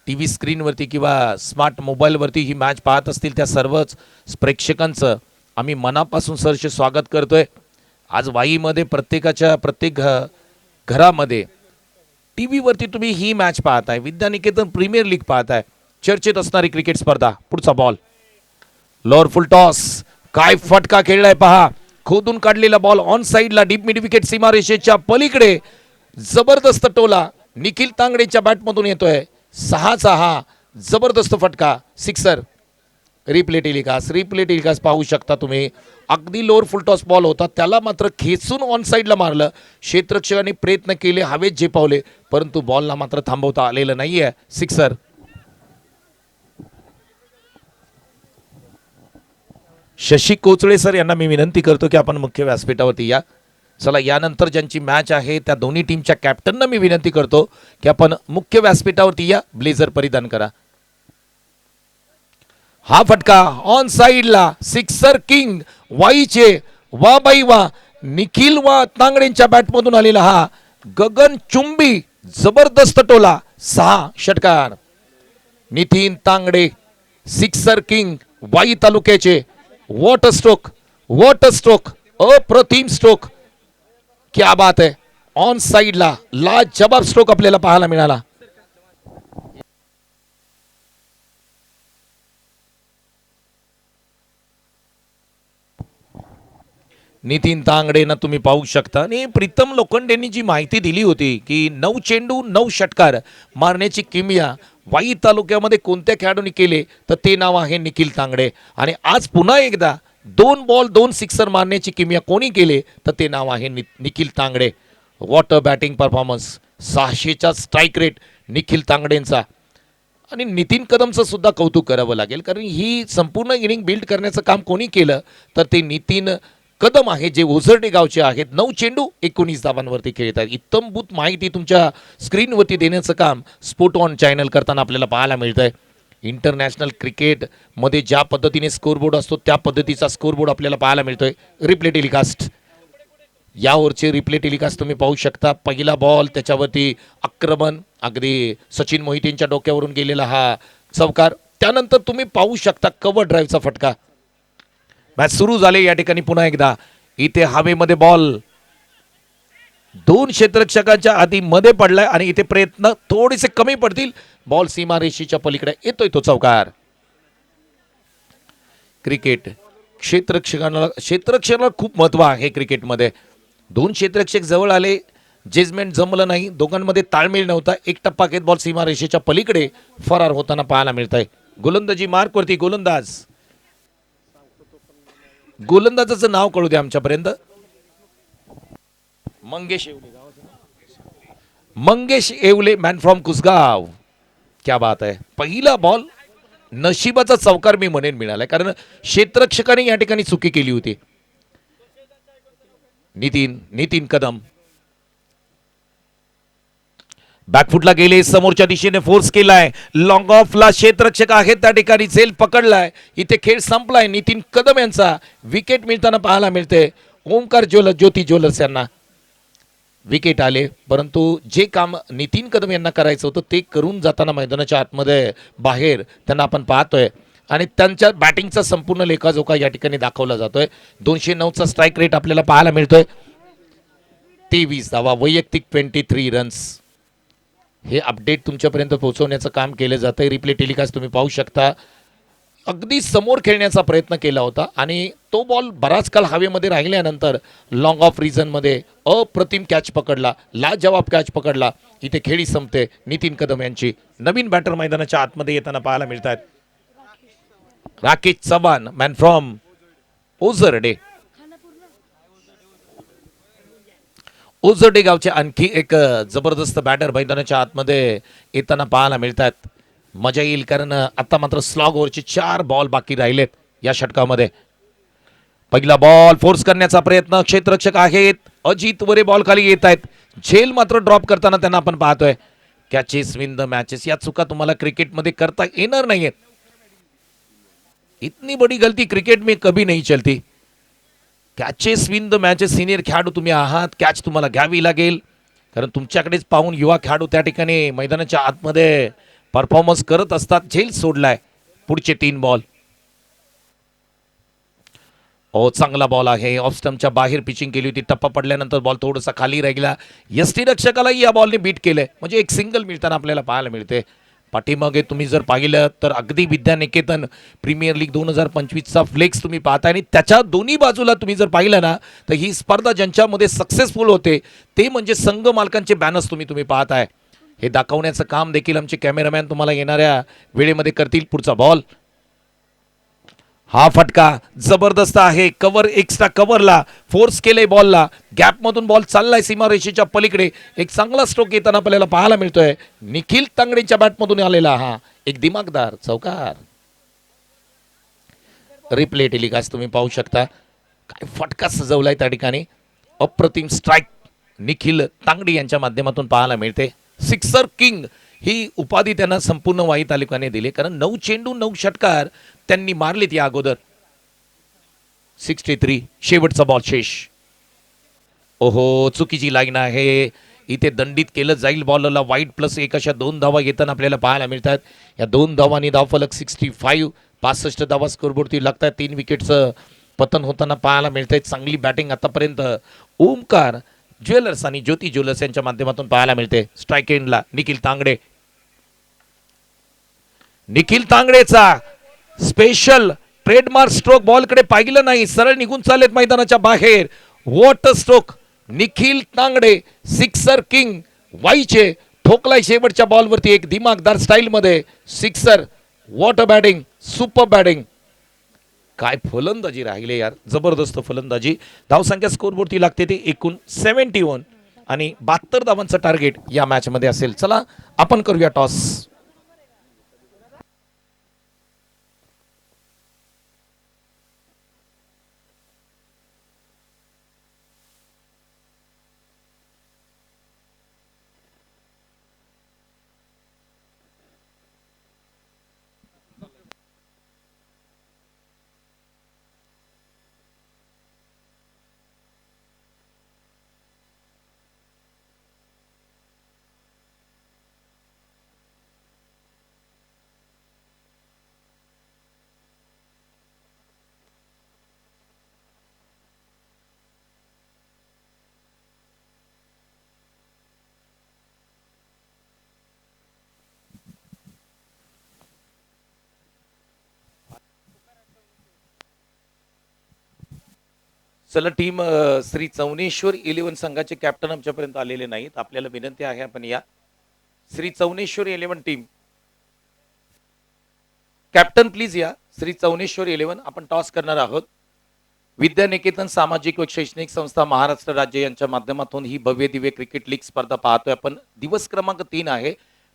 टी व्ही स्क्रीनवरती किंवा स्मार्ट मोबाईलवरती ही मॅच पाहत असतील. त्या सर्वच प्रेक्षकांचं आम्ही मनापासून सहर्ष स्वागत करतोय. आज वाईमध्ये प्रत्येक घरामध्ये टी व्हीवरती तुम्ही ही मॅच पाहताय. विद्यानिकेतन प्रीमियर लीग पाहताय. चर्चेत असणारी क्रिकेट स्पर्धा. पुढचा बॉल लोअर फुल टॉस. काय फटका खेळलाय पहा. खोदून काढलेला बॉल ऑन साइडला डीप मिड विकेट सीमारेषेच्या पलीकडे. जबरदस्त टोला निखिल तांगडेच्या बॅटमधून येतोय. 6 जबरदस्त फटका, सिक्सर. रिप्ले टेलिकास्ट पाहू शकता तुम्ही. अगदी लोअर फुल टॉस बॉल होता, त्याला मात्र खेचून ऑन साइडला मारलं. क्षेत्ररक्षकांनी प्रयत्न केले, हवेत झेपावले, परंतु बॉलला मात्र थांबवता आलेलं नाहीये. सिक्सर. शशी कोचळे सर यांना मी विनंती करतो की आपण मुख्य व्यासपीठावरती या. चला, यानंतर ज्यांची मॅच आहे त्या दोन्ही टीमच्या कॅप्टनना मी विनंती करतो की आपण मुख्य व्यासपीठावरती या, ब्लेझर परिधान करा. हा फटका ऑन साइडला, सिक्सर किंग वाईचे, वा बाई वा, निखिल वा तांगडेंच्या बॅटमधून आलेला हा गगन चुंबी जबरदस्त टोला, 6 षटकार. नितीन तांगडे सिक्सर किंग वाई तालुक्याचे. वॉट स्ट्रोक, वॉट स्ट्रोक, अप्रतिम स्ट्रोक, क्या बात है. ऑन साइडला लाजवाब स्ट्रोक आपल्याला पाहायला मिळाला. नितीन तांगडेंना तुम्ही पाहू शकता. आणि प्रीतम लोखंडेंनी जी माहिती दिली होती की 9 चेंडू 9 षटकार मारण्याची किमया वाई तालुक्यामध्ये कोणत्या खेळाडूंनी केले, तर ते नाव आहे निखिल तांगडे. आणि आज पुन्हा एकदा 2 बॉल 2 सिक्सर मारण्याची किमया कोणी केले, तर ते नाव आहे Nikhil Tangde. What a batting performance. 600चा स्ट्राईक रेट निखिल तांगडेंचा. आणि नितीन कदमचं सुद्धा कौतुक करावं लागेल, कारण ही संपूर्ण इनिंग बिल्ड करण्याचं काम कोणी केलं, तर ते नितीन कदम आहे, जे ओझरडे गावचे आहेत. 9 चेंडू 19 धावांवरती खेळत आहेत. इत्तमभूत माहिती तुमच्या स्क्रीनवरती देण्याचं काम स्पोर्ट ऑन चॅनल करताना आपल्याला पाहायला मिळतंय. इंटरनॅशनल क्रिकेटमध्ये ज्या पद्धतीने स्कोरबोर्ड असतो त्या पद्धतीचा स्कोरबोर्ड आपल्याला पाहायला मिळतोय. रिप्ले टेलिकास्ट, यावरचे रिप्ले टेलिकास्ट तुम्ही पाहू शकता. पहिला बॉल, त्याच्यावरती आक्रमण, अगदी सचिन मोहितेंच्या डोक्यावरून गेलेला हा चौकार. त्यानंतर तुम्ही पाहू शकता कव्हर ड्राईव्हचा फटका. मॅच सुरू झाले या ठिकाणी पुन्हा एकदा. इथे हवेमध्ये बॉल 2 क्षेत्ररक्षकांच्या आधी मध्ये पडलाय आणि इथे प्रयत्न थोडेसे कमी पडतील. बॉल सीमारेषेच्या पलीकडे येतोय तो चौकार. क्रिकेट क्षेत्ररक्षकाला खूप महत्व आहे क्रिकेटमध्ये. 2 क्षेत्ररक्षक जवळ आले, जजमेंट जमलं नाही, दोघांमध्ये ताळमेळ नव्हता. एक टप्पा घेत बॉल सीमारेषेच्या पलीकडे फरार होताना पाहायला मिळत आहे. गोलंदाजी मार्कवरती गोलंदाजाचं नाव कळू द्या आमच्यापर्यंत. Mangesh Yevle, man from Kusgaon. क्या बात आहे. पहिला बॉल नशिबाचा चौकार मी म्हणेन मिळालाय, कारण क्षेत्ररक्षकाने या ठिकाणी चुकी केली होती. नितीन कदम बॅकफुटला गेले, समोरच्या दिशेने फोर्स केलाय, लॉंग ऑफला क्षेत्ररक्षक आहेत त्या ठिकाणी, झेल पकडलाय. इथे खेळ संपलाय. नितीन कदम यांचा विकेट मिळताना पाहायला मिळते. ओमकार ज्योती ज्वेलर्स यांना विकेट आले, परंतु जे काम नितीन कदम यांना करायचं होतं ते करून जाताना मैदानाच्या आतमध्ये बाहेर त्यांना आपण पाहतोय. आणि त्यांच्या बॅटिंगचा संपूर्ण लेखाजोखा या ठिकाणी दाखवला जातोय. 209चा स्ट्राईक रेट आपल्याला पाहायला मिळतोय. 23 धावा, वैयक्तिक 23 रन्स. हे अपडेट तुमच्यापर्यंत पोहोचवण्याचं काम केलं जातंय. रिप्ले टेलिकास्ट तुम्ही पाहू शकता. अगदी समोर खेळण्याचा प्रयत्न केला होता आणि तो बॉल बराच काळ हवेमध्ये राहिल्यानंतर लॉंग ऑफ रिझनमध्ये अप्रतिम कॅच पकडला, लाजवाब कॅच पकडला. इथे खेळी संपते. नितीन कदम यांची नवीन बॅटर मैदानाच्या आतमध्ये येताना पाहायला मिळतात. Rakesh Chavan, man from Ozarde. ओझरडे गावचे आणखी एक जबरदस्त बॅटर मैदानाच्या आतमध्ये येताना पाहायला मिळतात. मजा येईल, कारण आता मात्र स्लॉग ओव्हरचे 4 बॉल बाकी राहिलेत या षटकामध्ये. पहिला बॉल फोर्स करण्याचा प्रयत्न, क्षेत्ररक्षक आहेत अजित वरे बॉल खाली येत आहेत. झेल मात्र ड्रॉप करताना त्यांना आपण पाहतोय. कॅचेस विन द मॅचेस, या चुका तुम्हाला क्रिकेटमध्ये करता येणार नाहीयेत. इतनी बडी गलती क्रिकेट में कभी नहीं चलती. Catches win the matches. Senior खेळाडू तुम्ही आहात, कॅच तुम्हाला घ्यावी लागेल, कारण तुमच्याकडेच पाहून युवा खेळाडू त्या ठिकाणी मैदानाच्या आतमध्ये परफॉर्मन्स करत असतात. झेल सोडलाय. पुढचे 3 बॉल. चांगला बॉल आहे. ऑफ स्टंपच्या बाहेर पिचिंग केली होती. टप्पा पडल्यानंतर बॉल थोडासा खाली राहिला. यष्टीरक्षकालाही या बॉलने बीट केलंय, म्हणजे एक सिंगल मिळताना आपल्याला पाहायला मिळते. पाठीमागे तुम्ही जर पाहिलं तर अगदी विद्यानिकेतन प्रीमियर लीग 2025चा फ्लेक्स तुम्ही पाहताय आणि त्याच्या दोन्ही बाजूला तुम्ही जर पाहिलं ना, तर ही स्पर्धा ज्यांच्यामध्ये सक्सेसफुल होते ते म्हणजे संघ मालकांचे बॅनर्स तुम्ही पाहताय. हे दाखवण्याचं काम देखील आमचे कॅमेरामॅन तुम्हाला येणाऱ्या वेळेमध्ये करतील. पुढचा बॉल. हा फटका जबरदस्त आहे. कव्हर, एक्स्ट्रा कव्हरला फोर्स केले बॉलला. गॅपमधून बॉल चाललाय सीमारेषेच्या पलीकडे. एक चांगला स्ट्रोक येताना आपल्याला पाहायला मिळतोय. निखिल तांगडेच्या बॅटमधून आलेला हा एक दिमागदार चौकार. रिप्ले टेलिकास्ट तुम्ही पाहू शकता. काय फटका सजवलाय त्या ठिकाणी. अप्रतिम स्ट्राईक निखिल तांगडी यांच्या माध्यमातून पाहायला मिळते. सिक्सर किंग ही उपाधी त्यांना संपूर्ण वाई तालुक्याने दिली, कारण 9 चेंडू 9 षटकार त्यांनी मारलेत या अगोदर. 63 शेवटचा बॉल शेष. ओहो, चुकीची लाईन आहे. इथे दंडित केलं जाईल बॉलरला. वाईट +1 अशा 2 धावा येताना आपल्याला पाहायला मिळतात. या 2 धावांनी धावफलक 65 65 धावा स्कोरबोर्डती लागतात. 3 विकेटचं पतन होताना पाहायला मिळतंय. चांगली बॅटिंग आतापर्यंत ओमकार ज्वेलर्स आणि ज्योती ज्वेलर्स यांच्या माध्यमातून पाहायला मिळते. स्ट्राईक एंडला निखिल तांगडे. निखिल तांगडेचा स्पेशल ट्रेडमार्क स्ट्रोक बॉलकडे पाहिलं नाही, सरळ निघून चाललेत मैदानाच्या बाहेर. What a stroke Nikhil Tangde sixer king वाईचे ठोकलाय शेवटच्या बॉलवरती एक दिमागदार स्टाईल मध्ये sixer. What a batting, super batting. काय फलंदाजी राहिले यार, जबरदस्त फलंदाजी. धावसंख्या स्कोरवरती लागते ती एकूण 71 आणि 72 धावांचं टार्गेट या मॅच मध्ये असेल. चला आपण करूया टॉस. चला टीम श्री चौनेश्वर 11 संघाचे कॅप्टन आमच्यापर्यंत आलेले नाहीत. आपल्याला विनंती आहे आपण या श्री चौनेश्वर 11 टीम कॅप्टन प्लीज या. श्री चौनेश्वर 11 आपण टॉस करणार आहोत. विद्यानिकेतन सामाजिक व शैक्षणिक संस्था महाराष्ट्र राज्य यांच्या माध्यमातून ही भव्य दिव्य क्रिकेट लीग स्पर्धा पाहतोय आपण. दिवस क्रमांक 3 आहे.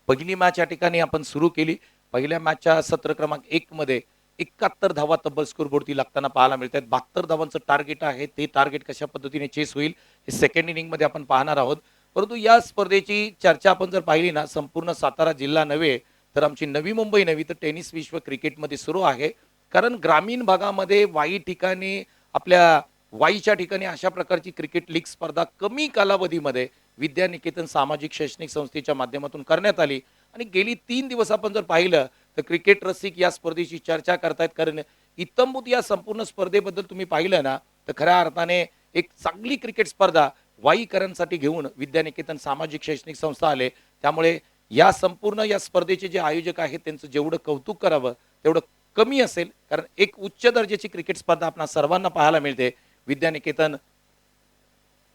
पहिली मॅच या ठिकाणी आपण सुरू केली. पहिल्या मॅचच्या सत्र क्रमांक 1 मध्ये 71 धावा तब्बल स्कोरबोर्डती लागताना पाहायला मिळतात. 72 धावांचं टार्गेट आहे. ते टार्गेट कशा पद्धतीने चेस होईल हे सेकंड इनिंग मध्ये आपण पाहणार आहोत. परंतु या स्पर्धेची चर्चा आपण जर पाहिली ना, संपूर्ण सातारा जिल्हा नव्हे तर आमची नवी मुंबई नव्हे तर टेनिस विश्व क्रिकेटमध्ये सुरू आहे. कारण ग्रामीण भागामध्ये वाई ठिकाणी, आपल्या वाईच्या ठिकाणी अशा प्रकारची क्रिकेट लीग स्पर्धा कमी कालावधीमध्ये विद्यानिकेतन सामाजिक शैक्षणिक संस्थेच्या माध्यमातून करण्यात आली. आणि गेली 3 दिवस आपण जर पाहिलं तर क्रिकेट रसिक या स्पर्धेची चर्चा करतायत. कारण इत्तंभूत या संपूर्ण स्पर्धेबद्दल तुम्ही पाहिलं ना तर खऱ्या अर्थाने एक चांगली क्रिकेट स्पर्धा वाईकरांसाठी घेऊन विद्यानिकेतन सामाजिक शैक्षणिक संस्था आले. त्यामुळे या संपूर्ण या स्पर्धेचे जे आयोजक आहेत त्यांचं जेवढं कौतुक करावं तेवढं कमी असेल. कारण एक उच्च दर्जाची क्रिकेट स्पर्धा आपल्या सर्वांना पाहायला मिळते. विद्यानिकेतन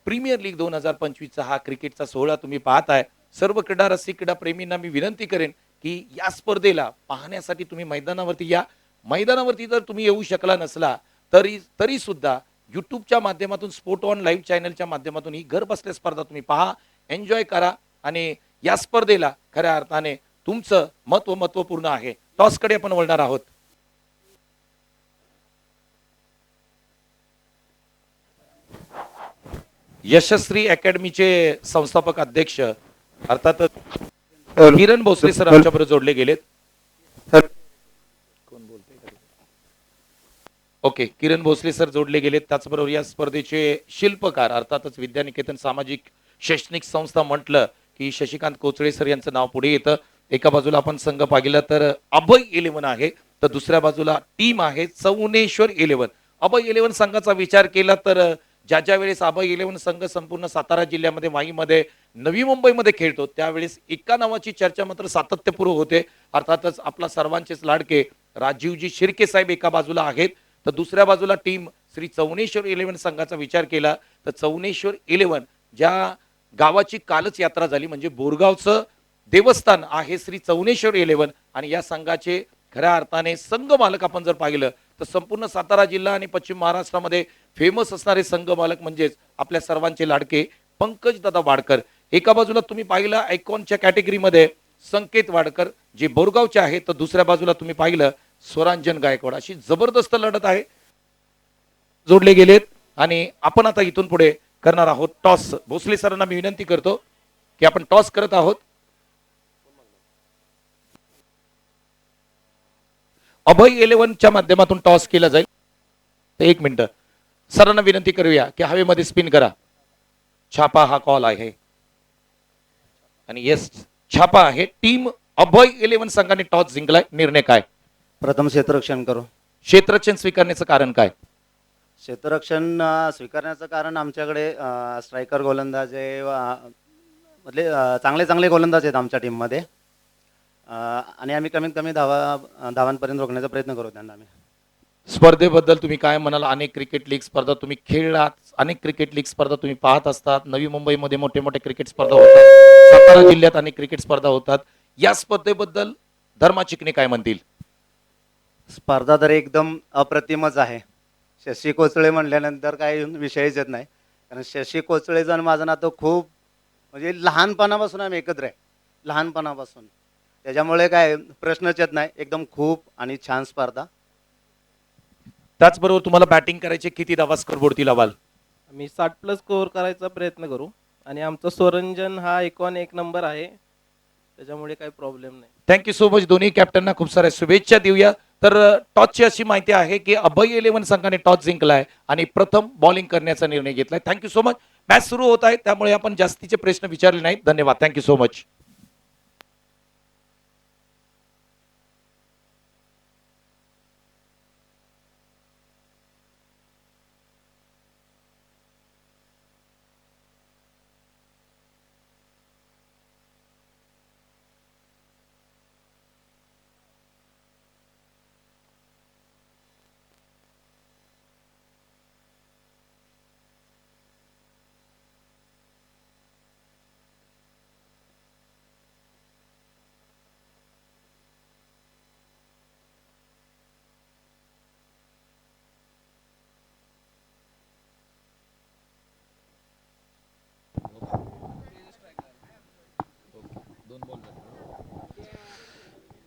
प्रीमियर लीग 2025चा हा क्रिकेटचा सोहळा तुम्ही पाहताय. सर्व क्रीडा रसिक क्रीडा प्रेमींना मी विनंती करेन की या स्पर्धेला पाहण्यासाठी तुम्ही मैदानावरती या. मैदानावरती जर तुम्ही येऊ शकला नसला तरी सुद्धा यूट्यूबच्या माध्यमातून स्पोर्ट ऑन लाईव्ह चॅनलच्या माध्यमातून ही घर बसल्या स्पर्धा तुम्ही पहा, एन्जॉय करा. आणि या स्पर्धेला खऱ्या अर्थाने तुमचं महत्वपूर्ण आहे. टॉसकडे आपण वळणार आहोत. यशस्वी अकॅडमीचे संस्थापक अध्यक्ष अर्थात किरण भोसले सर आमच्याबरोबर जोडले गेलेत. कोण बोलते? ओके, किरण भोसले सर जोडले गेलेत. त्याचबरोबर या स्पर्धेचे शिल्पकार अर्थातच विद्यानिकेतन सामाजिक शैक्षणिक संस्था म्हटलं की शशिकांत कोचळे सर यांचं नाव पुढे येतं. एका बाजूला आपण संघ पाहिलं तर अभय 11 आहे, तर दुसऱ्या बाजूला टीम आहे चौनेश्वर 11. अभय 11 संघाचा विचार केला तर ज्या वेळेस अभय 11 संघ संपूर्ण सातारा जिल्ह्यामध्ये वाईमध्ये नवी मुंबईमध्ये खेळतो त्यावेळेस एका नावाची चर्चा मात्र सातत्यपूर्व होते. अर्थातच आपला सर्वांचेच लाडके राजीवजी शिर्के साहेब एका बाजूला आहेत, तर दुसऱ्या बाजूला टीम श्री चौनेश्वर 11 संघाचा विचार केला तर चौनेश्वर 11 ज्या गावाची कालच यात्रा झाली म्हणजे बोरगावचं देवस्थान आहे श्री चौनेश्वर 11. आणि या संघाचे खऱ्या अर्थाने संघ मालक आपण जर पाहिलं तर संपूर्ण सातारा जिल्हा आणि पश्चिम महाराष्ट्रामध्ये फेमस असणारे संघ मालक म्हणजेच आपल्या सर्वांचे लाडके पंकज दादा वाडकर. एका बाजूला तुम्ही पाहिलं आयकॉनच्या कॅटेगरीमध्ये संकेत वाडकर जे बोरगावचे आहेत, तर दुसऱ्या बाजूला तुम्ही पाहिलं स्वरांजन गायकवाड. अशी जबरदस्त लढत आहे, जोडले गेलेत. आणि आपण आता इथून पुढे करणार आहोत टॉस. भोसले सरांना मी विनंती करतो की आपण टॉस करत आहोत. अभय 11च्या माध्यमातून टॉस केला जाईल. तर 1 मिनिट सरांना विनंती करूया की हवेमध्ये स्पिन करा. छापा हा कॉल आहे आणि येस छापा आहे. टीम अभय 11 संघाने टॉस जिंकलाय. निर्णय काय? प्रथम क्षेत्ररक्षण करू. क्षेत्ररक्षण स्वीकारण्याचं कारण काय? क्षेत्ररक्षण स्वीकारण्याचं कारण आमच्याकडे स्ट्रायकर गोलंदाज आहे, मधले चांगले चांगले गोलंदाज आहेत आमच्या टीममध्ये, आणि आम्ही कमीत कमी धावांपर्यंत रोखण्याचा प्रयत्न करू त्यांना. आम्ही स्पर्धेबद्दल तुम्ही काय म्हणाल? अनेक क्रिकेट लीग स्पर्धा तुम्ही खेळलात, अनेक क्रिकेट लीग स्पर्धा तुम्ही पाहत असतात. नवी मुंबईमध्ये मोठे मोठे क्रिकेट स्पर्धा होतात, सातारा जिल्ह्यात अनेक क्रिकेट स्पर्धा होतात. या स्पर्धेबद्दल धर्मा चिकणे काय म्हणतील? स्पर्धा तर एकदम अप्रतिमच आहे. शशी कोचळे म्हणल्यानंतर काही विषयच येत नाही, कारण शशी कोचळेचं आणि माझं नातं खूप, म्हणजे लहानपणापासून आम्ही एकत्र आहे, लहानपणापासून. त्याच्यामुळे काय प्रश्नच येत नाही. एकदम खूप आणि छान स्पर्धा. त्याचबरोबर तुम्हाला बॅटिंग करायचे, किती धावा स्कोरबोर्डती लावाल? आम्ही 60+ स्कोअर करायचा प्रयत्न करू आणि आमचा स्वरंजन हा एकॉन 1 नंबर आहे, त्याच्यामुळे काही प्रॉब्लेम नाही. Thank you so much. दोन्ही कॅप्टनना खूप साऱ्या शुभेच्छा देऊया. तर टॉसची अशी माहिती आहे की अभय 11 संघाने टॉस जिंकलाय आणि प्रथम बॉलिंग करण्याचा निर्णय घेतलाय. Thank you so much. मॅच सुरू होत आहे त्यामुळे आपण जास्तीचे प्रश्न विचारले नाहीत. धन्यवाद. Thank you so much.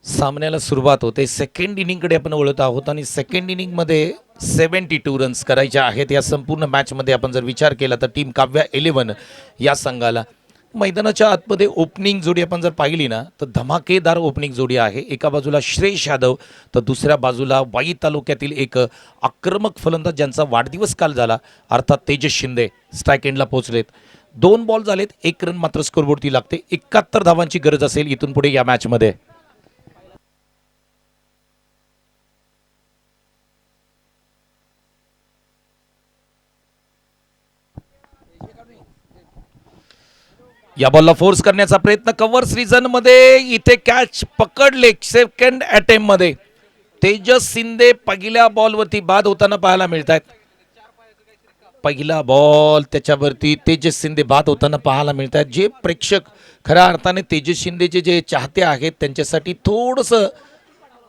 सामन्याला सुरुवात होते. सेकंड इनिंगकडे आपण वळत आहोत आणि सेकंड इनिंगमध्ये 72 रन्स करायचे आहेत. या संपूर्ण मॅचमध्ये आपण जर विचार केला तर टीम काव्या 11 या संघाला मैदानाच्या आतमध्ये ओपनिंग जोडी आपण जर पाहिली ना तर धमाकेदार ओपनिंग जोडी आहे. एका बाजूला श्रेयस यादव तर दुसऱ्या बाजूला वाई तालुक्यातील एक आक्रमक फलंदाज ज्यांचा वाढदिवस काल झाला, अर्थात तेजस शिंदे स्ट्राईक एंडला पोहोचलेत. 2 बॉल झालेत, 1 रन मात्र स्कोरबोर्डती लागते. 71 धावांची गरज असेल इथून पुढे या मॅचमध्ये. या बॉलला फोर्स करण्याचा प्रयत्न, कव्हर्स रिजन मध्ये इथे कॅच पकडले. सेकंड अटेम्प्ट मध्ये तेजस शिंदे पहिल्या बॉलवरती बाद होताना पाहायला मिळत आहेत. पहिला बॉल त्याच्यावरती तेजस शिंदे बाद होताना पाहायला मिळत आहेत. जे प्रेक्षक खऱ्या अर्थाने तेजस शिंदेचे जे चाहते आहेत त्यांच्यासाठी थोडंसं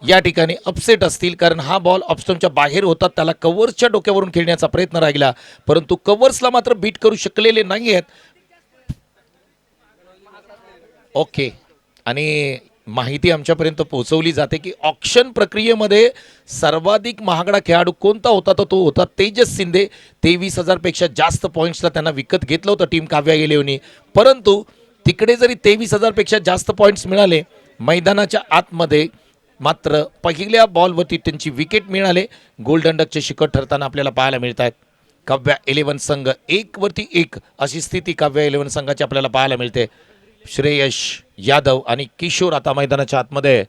या ठिकाणी अपसेट असतील, कारण हा बॉल ऑफस्टंपच्या बाहेर होता. त्याला कव्हर्सच्या डोक्यावरून खेळण्याचा प्रयत्न राहिला, परंतु कव्हर्सला मात्र बीट करू शकलेले नाही आहेत. ओके, आणि माहिती आमच्यापर्यंत पोहोचवली जाते की ऑक्शन प्रक्रियेमध्ये सर्वाधिक महागडा खेळाडू कोणता होता तर तो होता तेजस शिंदे. 23,000 पेक्षा जास्त पॉईंट्सला त्यांना विकत घेतलं होतं टीम काव्या 11. परंतु तिकडे जरी 23,000 पेक्षा जास्त पॉईंट्स मिळाले, मैदानाच्या आतमध्ये मात्र पहिल्या बॉलवरती त्यांची विकेट मिळाले. गोल्डन डकचे शिखर ठरताना आपल्याला पाहायला मिळत आहेत. काव्या 11 संघ 1 वरती 1 अशी स्थिती काव्या 11 संघाची आपल्याला पाहायला मिळते. श्रेयस यादव आणि किशोर आता मैदानाच्या आतमध्ये.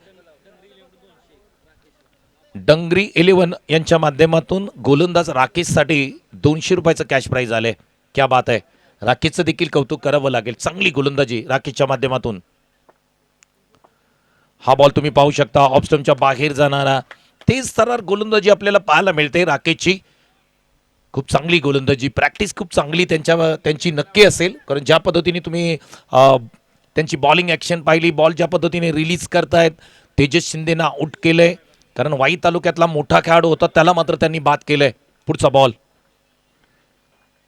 डंगरी 11 यांच्या माध्यमातून गोलंदाज राकेशसाठी 200 रुपयाचं कॅश प्राइज आले. क्या बात आहे. राकेशचं देखील कौतुक करावं लागेल. चांगली गोलंदाजी राकेशच्या माध्यमातून. हा बॉल तुम्ही पाहू शकता ऑफस्टंपच्या बाहेर जाणारा तेज तरार गोलंदाजी आपल्याला पाहायला मिळते राकेशची. खूप चांगली गोलंदाजी, प्रॅक्टिस खूप चांगली त्यांची नक्की असेल, कारण ज्या पद्धतीने तुम्ही त्यांची बॉलिंग ॲक्शन पाहिली, बॉल ज्या पद्धतीने रिलीज करतायत. तेजस शिंदेना आउट केलंय, कारण वाई तालुक्यातला मोठा खेळाडू होता त्याला मात्र त्यांनी बाद केलंय. पुढचा बॉल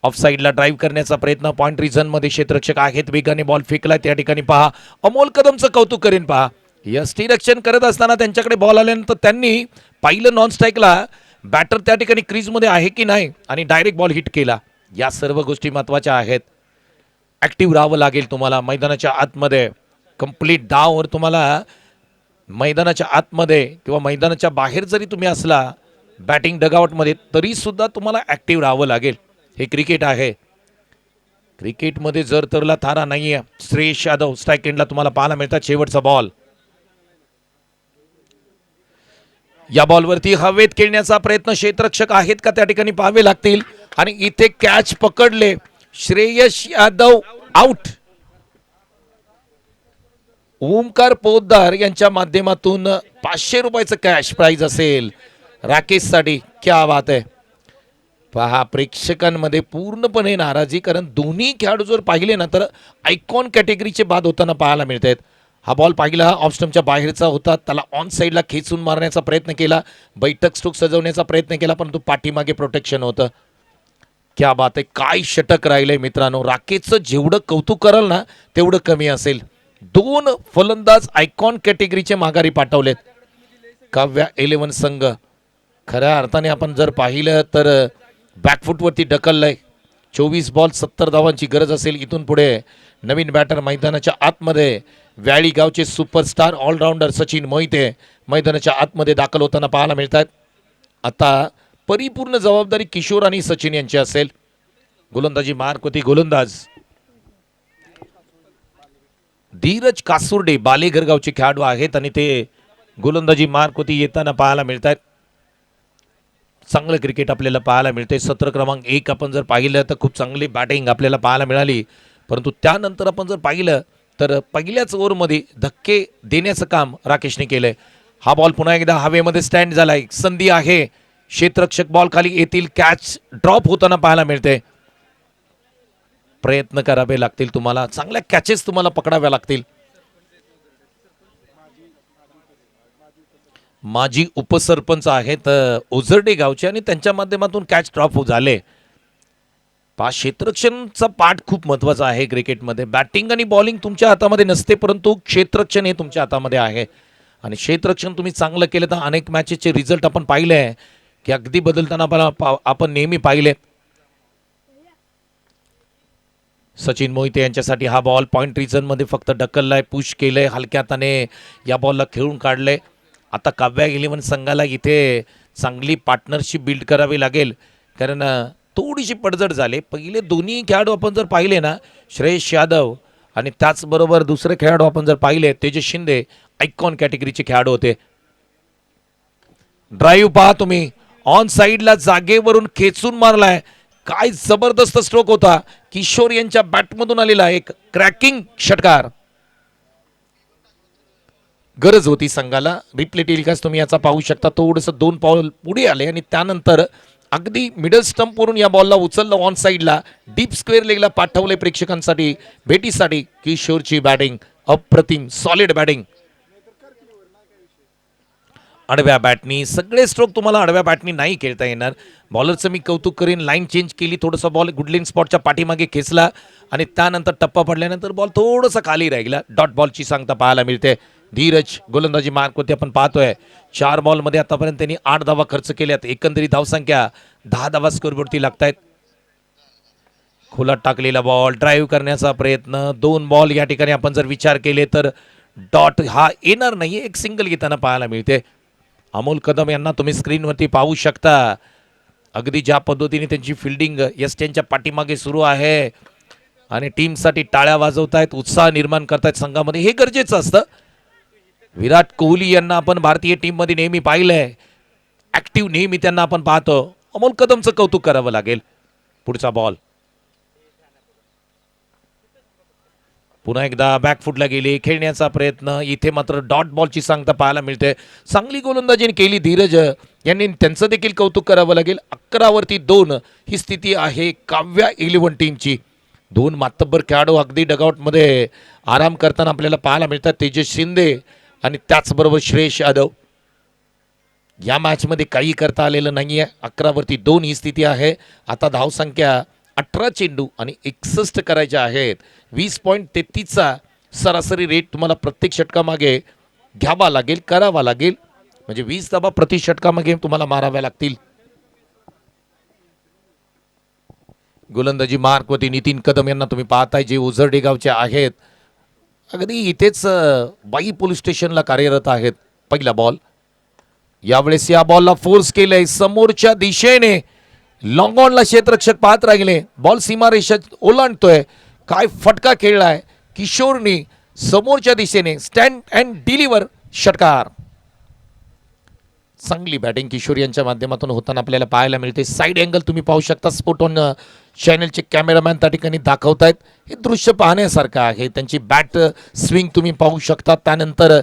ऑफ साईडला ड्राईव्ह करण्याचा प्रयत्न. पॉइंट रिझनमध्ये क्षेत्ररक्षक आहेत, वेगाने बॉल फेकलाय. त्या ठिकाणी पहा अमोल कदमचं कौतुक करेन. पहा यष्टीरक्षण करत असताना त्यांच्याकडे बॉल आल्यानंतर त्यांनी पाहिलं नॉन स्ट्राईकला बॅटर त्या ठिकाणी क्रीजमध्ये आहे की नाही आणि डायरेक्ट बॉल हिट केला. या सर्व गोष्टी महत्त्वाच्या आहेत. ॲक्टिव्ह राहावं लागेल तुम्हाला मैदानाच्या आतमध्ये. कंप्लीट डाववर तुम्हाला मैदानाच्या आतमध्ये किंवा मैदानाच्या बाहेर जरी तुम्ही असला बॅटिंग डगआउटमध्ये तरीसुद्धा तुम्हाला ॲक्टिव्ह राहावं लागेल. हे क्रिकेट आहे. क्रिकेटमध्ये जर तरला थारा नाही आहे. श्रेयस यादव स्ट्राईक एंडला तुम्हाला पाहायला मिळतात. शेवटचा बॉल. या बॉलवरती हवेत खेळण्याचा प्रयत्न क्षेत्ररक्षक आहेत का त्या ठिकाणी पाहावे लागतील. आणि इथे कॅच पकडले. श्रेयस यादव आउट. ओमकार पोद्दार यांच्या माध्यमातून 500 रुपयाचं कॅश प्राइज असेल राकेशसाठी. क्या बात आहे. पहा प्रेक्षकांमध्ये पूर्णपणे नाराजी, कारण दोन्ही खेळाडू जर पाहिले ना तर आयकॉन कॅटेगरीचे बाद होताना पाहायला मिळत आहेत. हा बॉल पाहिला ऑफ स्टंपच्या बाहेरचा होता. त्याला ऑन साईडला खेचून मारण्याचा प्रयत्न केला. बैठक स्ट्रोक सजवण्याचा प्रयत्न केला, परंतु पाठीमागे प्रोटेक्शन होतं. क्या बात आहे. काय षटक राहिलंय मित्रांनो. राकेशचं जेवढं कौतुक कराल ना तेवढं कमी असेल. 2 फलंदाज आयकॉन कॅटेगरीचे माघारी पाठवलेत. काव्या 11 संघ खऱ्या अर्थाने आपण जर पाहिलं तर बॅकफुटवरती ढकललंय. 24 बॉल 70 धावांची गरज असेल इथून पुढे. नवीन बॅटर मैदानाच्या आतमध्ये व्याळी गावचे सुपरस्टार ऑलराऊंडर सचिन मोहिते मैदानाच्या आतमध्ये दाखल होताना पाहायला मिळतात. आता परिपूर्ण जबाबदारी किशोर आणि सचिन यांची असेल. गोलंदाजी मार्क होती. गोलंदाज धीरज कासुर्डे बालेघर गावचे खेळाडू आहेत आणि ते गोलंदाजी मार्क होती येताना पाहायला मिळतात. चांगलं क्रिकेट आपल्याला पाहायला मिळते. सत्र क्रमांक 1 आपण जर पाहिलं तर खूप चांगली बॅटिंग आपल्याला पाहायला मिळाली, परंतु त्यानंतर आपण जर पाहिलं तर पहिल्याच ओव्हरमध्ये धक्के देण्याचं काम राकेशने केलंय. हा बॉल पुन्हा एकदा हवेमध्ये स्टँड झालाय. संधी आहे. क्षेत्ररक्षक बॉल खाली येतील. कॅच ड्रॉप होताना पाहायला मिळते. प्रयत्न करावे लागतील तुम्हाला. चांगल्या कॅचेस तुम्हाला पकडाव्या लागतील. माजी उपसरपंच आहेत ओझरडे गावचे आणि त्यांच्या माध्यमातून कॅच ड्रॉप झाले. क्षेत्ररक्षणचा पार्ट खूप महत्वाचा आहे क्रिकेटमध्ये. बॅटिंग आणि बॉलिंग तुमच्या हातामध्ये नसते, परंतु क्षेत्ररक्षण हे तुमच्या हातामध्ये आहे. आणि क्षेत्ररक्षण तुम्ही चांगलं केलं तर अनेक मॅचेसचे रिझल्ट आपण पाहिले आहे की अगदी बदलताना आपण नेहमी पाहिले. सचिन मोहिते यांच्यासाठी हा बॉल पॉइंट रिजनमध्ये फक्त ढकललाय. पुश केलंय. हलक्या हाताने या बॉलला खेळून काढलंय. आता काव्या 11 संघाला इथे चांगली पार्टनरशिप बिल्ड करावी लागेल, कारण थोडीशी पडझड झाली. पहिले दोन्ही खेळाडू आपण जर पाहिले ना, श्रेयस यादव आणि त्याचबरोबर दुसरे खेळाडू आपण जर पाहिले तेजस शिंदे आयकॉन कॅटेगरीचे खेळाडू होते. ड्राईव्ह पहा तुम्ही. ऑन साईडला जागेवरून खेचून मारलाय. काय जबरदस्त स्ट्रोक होता. किशोर यांच्या बॅटमधून आलेला एक क्रॅकिंग षटकार. गरज होती संघाला. रिप्ले टेलिकास्ट तुम्ही याचा पाहू शकता. थोडंसं 2 पाऊल पुढे आले आणि त्यानंतर अगदी मिडल स्टंपवरून या बॉलला उचललं. ऑन साईडला डीप स्क्वेअर लेगला पाठवले प्रेक्षकांसाठी भेटीसाठी. किशोरची बॅटिंग अप्रतिम. Solid batting. आडव्या बॅटनी सगळे स्ट्रोक तुम्हाला आडव्या बॅटनी नाही खेळता येणार. बॉलरचं मी कौतुक करीन. लाईन चेंज केली. थोडासा बॉल गुडलिंग स्पॉटच्या पाठीमागे खेचला आणि त्यानंतर टप्पा पडल्यानंतर बॉल थोडासा खाली राहिला. डॉट बॉलची सांगता पाहायला मिळते. धीरज गोलंदाजी मार्क होते आपण पाहतोय. 4 बॉलमध्ये आतापर्यंत त्यांनी 8 धावा खर्च केल्यात. एकंदरीत धावसंख्या 10 धावा स्कोरवरती लागतायत. खोलात टाकलेला बॉल ड्राईव्ह करण्याचा प्रयत्न. 2 बॉल या ठिकाणी आपण जर विचार केले तर डॉट हा येणार नाही. एक सिंगल घेताना पाहायला मिळते. अमोल कदम यांना तुम्ही स्क्रीनवरती पाहू शकता. अगदी ज्या पद्धतीने त्यांची फिल्डिंग एसटीएनच्या पाठीमागे सुरू आहे आणि टीमसाठी टाळ्या वाजवतायत, उत्साह निर्माण करतायत संघामध्ये. हे गरजेचं असतं. विराट कोहली यांना आपण भारतीय टीममध्ये नेहमी पाहिलंय. ॲक्टिव्ह नेहमी त्यांना आपण पाहतो. अमोल कदमचं कौतुक करावं लागेल. पुढचा बॉल पुन्हा एकदा बॅकफुटला गेली. खेळण्याचा प्रयत्न. इथे मात्र डॉट बॉलची सांगता पाहायला मिळते. चांगली गोलंदाजी केली धीरज यांनी. त्यांचं देखील कौतुक करावं लागेल. 11वरती 2 ही स्थिती आहे काव्या 11 टीमची. 2 मातब्बर खेळाडू अगदी डगआउटमध्ये आराम करताना आपल्याला पाहायला मिळतात. तेजस शिंदे आणि त्याचबरोबर श्रेयस यादव. या मॅचमध्ये काही करता आलेलं नाही आहे. 11वरती 2 ही स्थिती आहे. आता धावसंख्या 18 चेंडू आणि 61 करायच्या आहेत. 20.33चा सरासरी रेट तुम्हाला प्रत्येक षटकामागे घ्यावा लागेल, करावा लागेल. म्हणजे 20 धावा प्रति षटकामागे तुम्हाला माराव्या लागतील. गोलंदाजी मार्कवरती नितीन कदम यांना तुम्ही पाहताय जे उझरडे गावचे आहेत. अगदी इथेच बाई पोलीस स्टेशनला कार्यरत आहेत. पहिला बॉल, यावेळेस या बॉलला फोर्स केलंय समोरच्या दिशेने. लॉंग ऑनला क्षेत्ररक्षक पाहत राहिले. बॉल सीमारेषा ओलांडतोय. काय फटका खेळलाय किशोरनी समोरच्या दिशेने. स्टँड अँड डिलिव्हर, षटकार. चांगली बॅटिंग किशोर यांच्या माध्यमातून होताना आपल्याला पाहायला मिळते. साईड अँगल तुम्ही पाहू शकता. स्पोर्ट ऑन चॅनलचे कॅमेरामॅन त्या ठिकाणी दाखवतायत. हे दृश्य पाहण्यासारखं आहे. त्यांची बॅट स्विंग तुम्ही पाहू शकता. त्यानंतर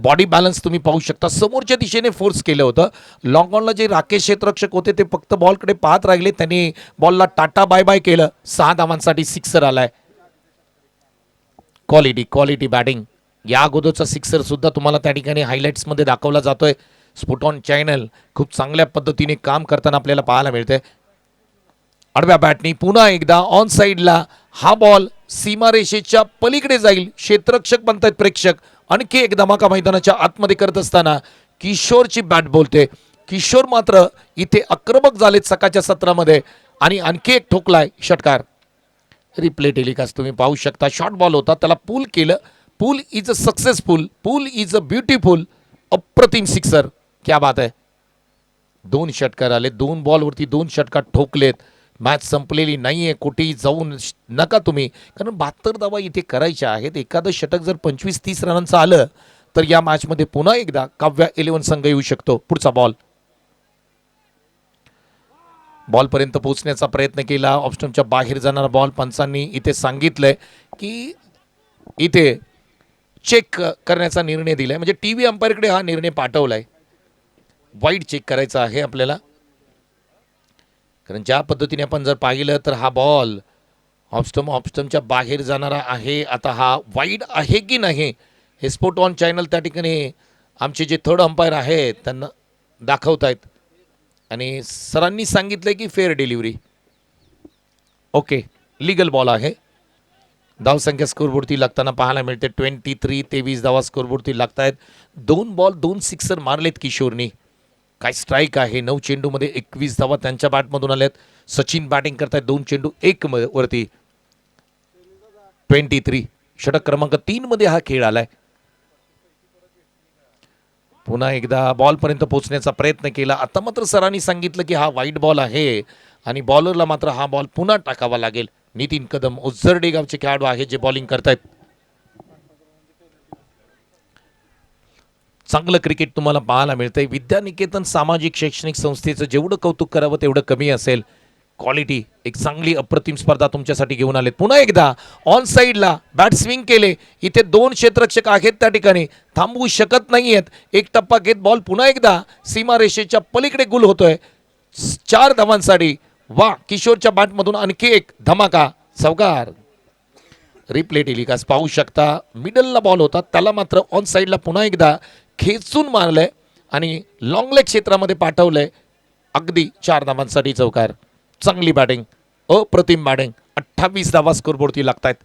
बॉडी बॅलन्स तुम्ही पाहू शकता. समोरच्या दिशेने फोर्स केलं होतं. लॉंग ऑनला जे राकेश क्षेत्ररक्षक होते ते फक्त बॉलकडे पाहत राहिले. त्यांनी बॉलला टाटा बाय बाय केलं. 6 धावांसाठी सिक्सर आलाय. Quality batting. या अगोदरचा सिक्सर सुद्धा तुम्हाला त्या ठिकाणी हायलाइट्समध्ये दाखवला जातोय. स्पोर्ट ऑन चॅनल खूप चांगल्या पद्धतीने काम करताना आपल्याला पाहायला मिळते. आडव्या बॅटनी पुन्हा एकदा ऑन साईडला हा बॉल सीमारेषेच्या पलीकडे जाईल. क्षेत्ररक्षक बनतायत प्रेक्षक. आणखी एक धमाका मैदानाच्या आतमध्ये करत असताना किशोरची बॅट बोलते. किशोर मात्र इथे आक्रमक झालेत सकाळच्या सत्रामध्ये आणि आणखी एक ठोकलाय, षटकार. रिप्ले टेलिकास्ट तुम्ही पाहू शकता. शॉर्ट बॉल होता, त्याला पूल केलं. Pull is a successful, pull is a beautiful. अप्रतिम सिक्सर, क्या बात आहे. 2 षटकार आले. 2 बॉलवरती 2 षटकार ठोकलेत. मॅच संपलेली नाहीये. कुठेही जाऊन नका तुम्ही, कारण 72 धावा इथे करायच्या आहेत. एखादं षटक जर 25-30 रनांचं आलं तर या मॅचमध्ये पुन्हा एकदा काव्या 11 संघ येऊ शकतो. पुढचा बॉल, बॉलपर्यंत पोहोचण्याचा प्रयत्न केला. ऑफस्टंपच्या बाहेर जाणारा बॉल. पंचांनी इथे सांगितलंय की इथे चेक करण्याचा निर्णय दिलाय. म्हणजे टीव्ही अंपायरकडे हा निर्णय पाठवलाय. वाईड चेक करायचा आहे आपल्याला, कारण ज्या पद्धतीने आपण जर पाहिलं तर हा बॉल ऑफस्टंपच्या बाहेर जाणारा आहे. आता हा वाईड आहे की नाही हे स्पोर्ट ऑन चॅनल त्या ठिकाणी आमचे जे थर्ड अंपायर आहेत त्यांना दाखवतायत आणि सरांनी सांगितलंय की fair delivery. Okay, legal ball आहे. धावसंख्या स्कोरबोर्डती लागताना पाहायला मिळते. 23 धावा स्कोरबोर्डती लागतायत. 2 बॉल 2 सिक्सर मारलेत किशोरनी. काय स्ट्राईक आहे. 9 चेंडूमध्ये 21 धावा त्यांच्या बॅटमधून आल्यात. सचिन बॅटिंग करतायत 2 चेंडू 1 वरती. 23 षटक क्रमांक 3 मध्ये हा खेळ आलाय. पुन्हा एकदा बॉलपर्यंत पोहोचण्याचा प्रयत्न केला. आता मात्र सरांनी सांगितलं की हा वाईड बॉल आहे आणि बॉलरला मात्र हा बॉल पुन्हा टाकावा लागेल. नितीन कदम उझरडे गावचे खेळाडू आहेत जे बॉलिंग करतायत. चांगलं क्रिकेट तुम्हाला पाहायला मिळतंय. विद्यानिकेतन सामाजिक शैक्षणिक संस्थेचं जेवढं कौतुक करावं तेवढं कमी असेल. क्वालिटी, एक चांगली अप्रतिम स्पर्धा तुमच्यासाठी घेऊन आलेत. पुन्हा एकदा ऑन साईडला बॅट स्विंग केले. इथे 2 क्षेत्ररक्षक आहेत त्या ठिकाणी, थांबवू शकत नाहीयेत. एक टप्पा घेत बॉल पुन्हा एकदा सीमारेषेच्या पलीकडे गुल होतोय. 4 धावांसाठी. वा, किशोरच्या बॅटमधून आणखी एक धमाका, चौकार. रिप्ले टेलिकास्ट पाहू शकता. मिडलला बॉल होता, त्याला मात्र ऑन साईडला पुन्हा एकदा खेचून मारलंय आणि लॉंग लेग क्षेत्रामध्ये पाठवलंय. अगदी 4 धावांसाठी चौकार. चांगली बॅटिंग, अप्रतिम बॅटिंग. 28 धावा स्कोरबोर्डती लागतायत.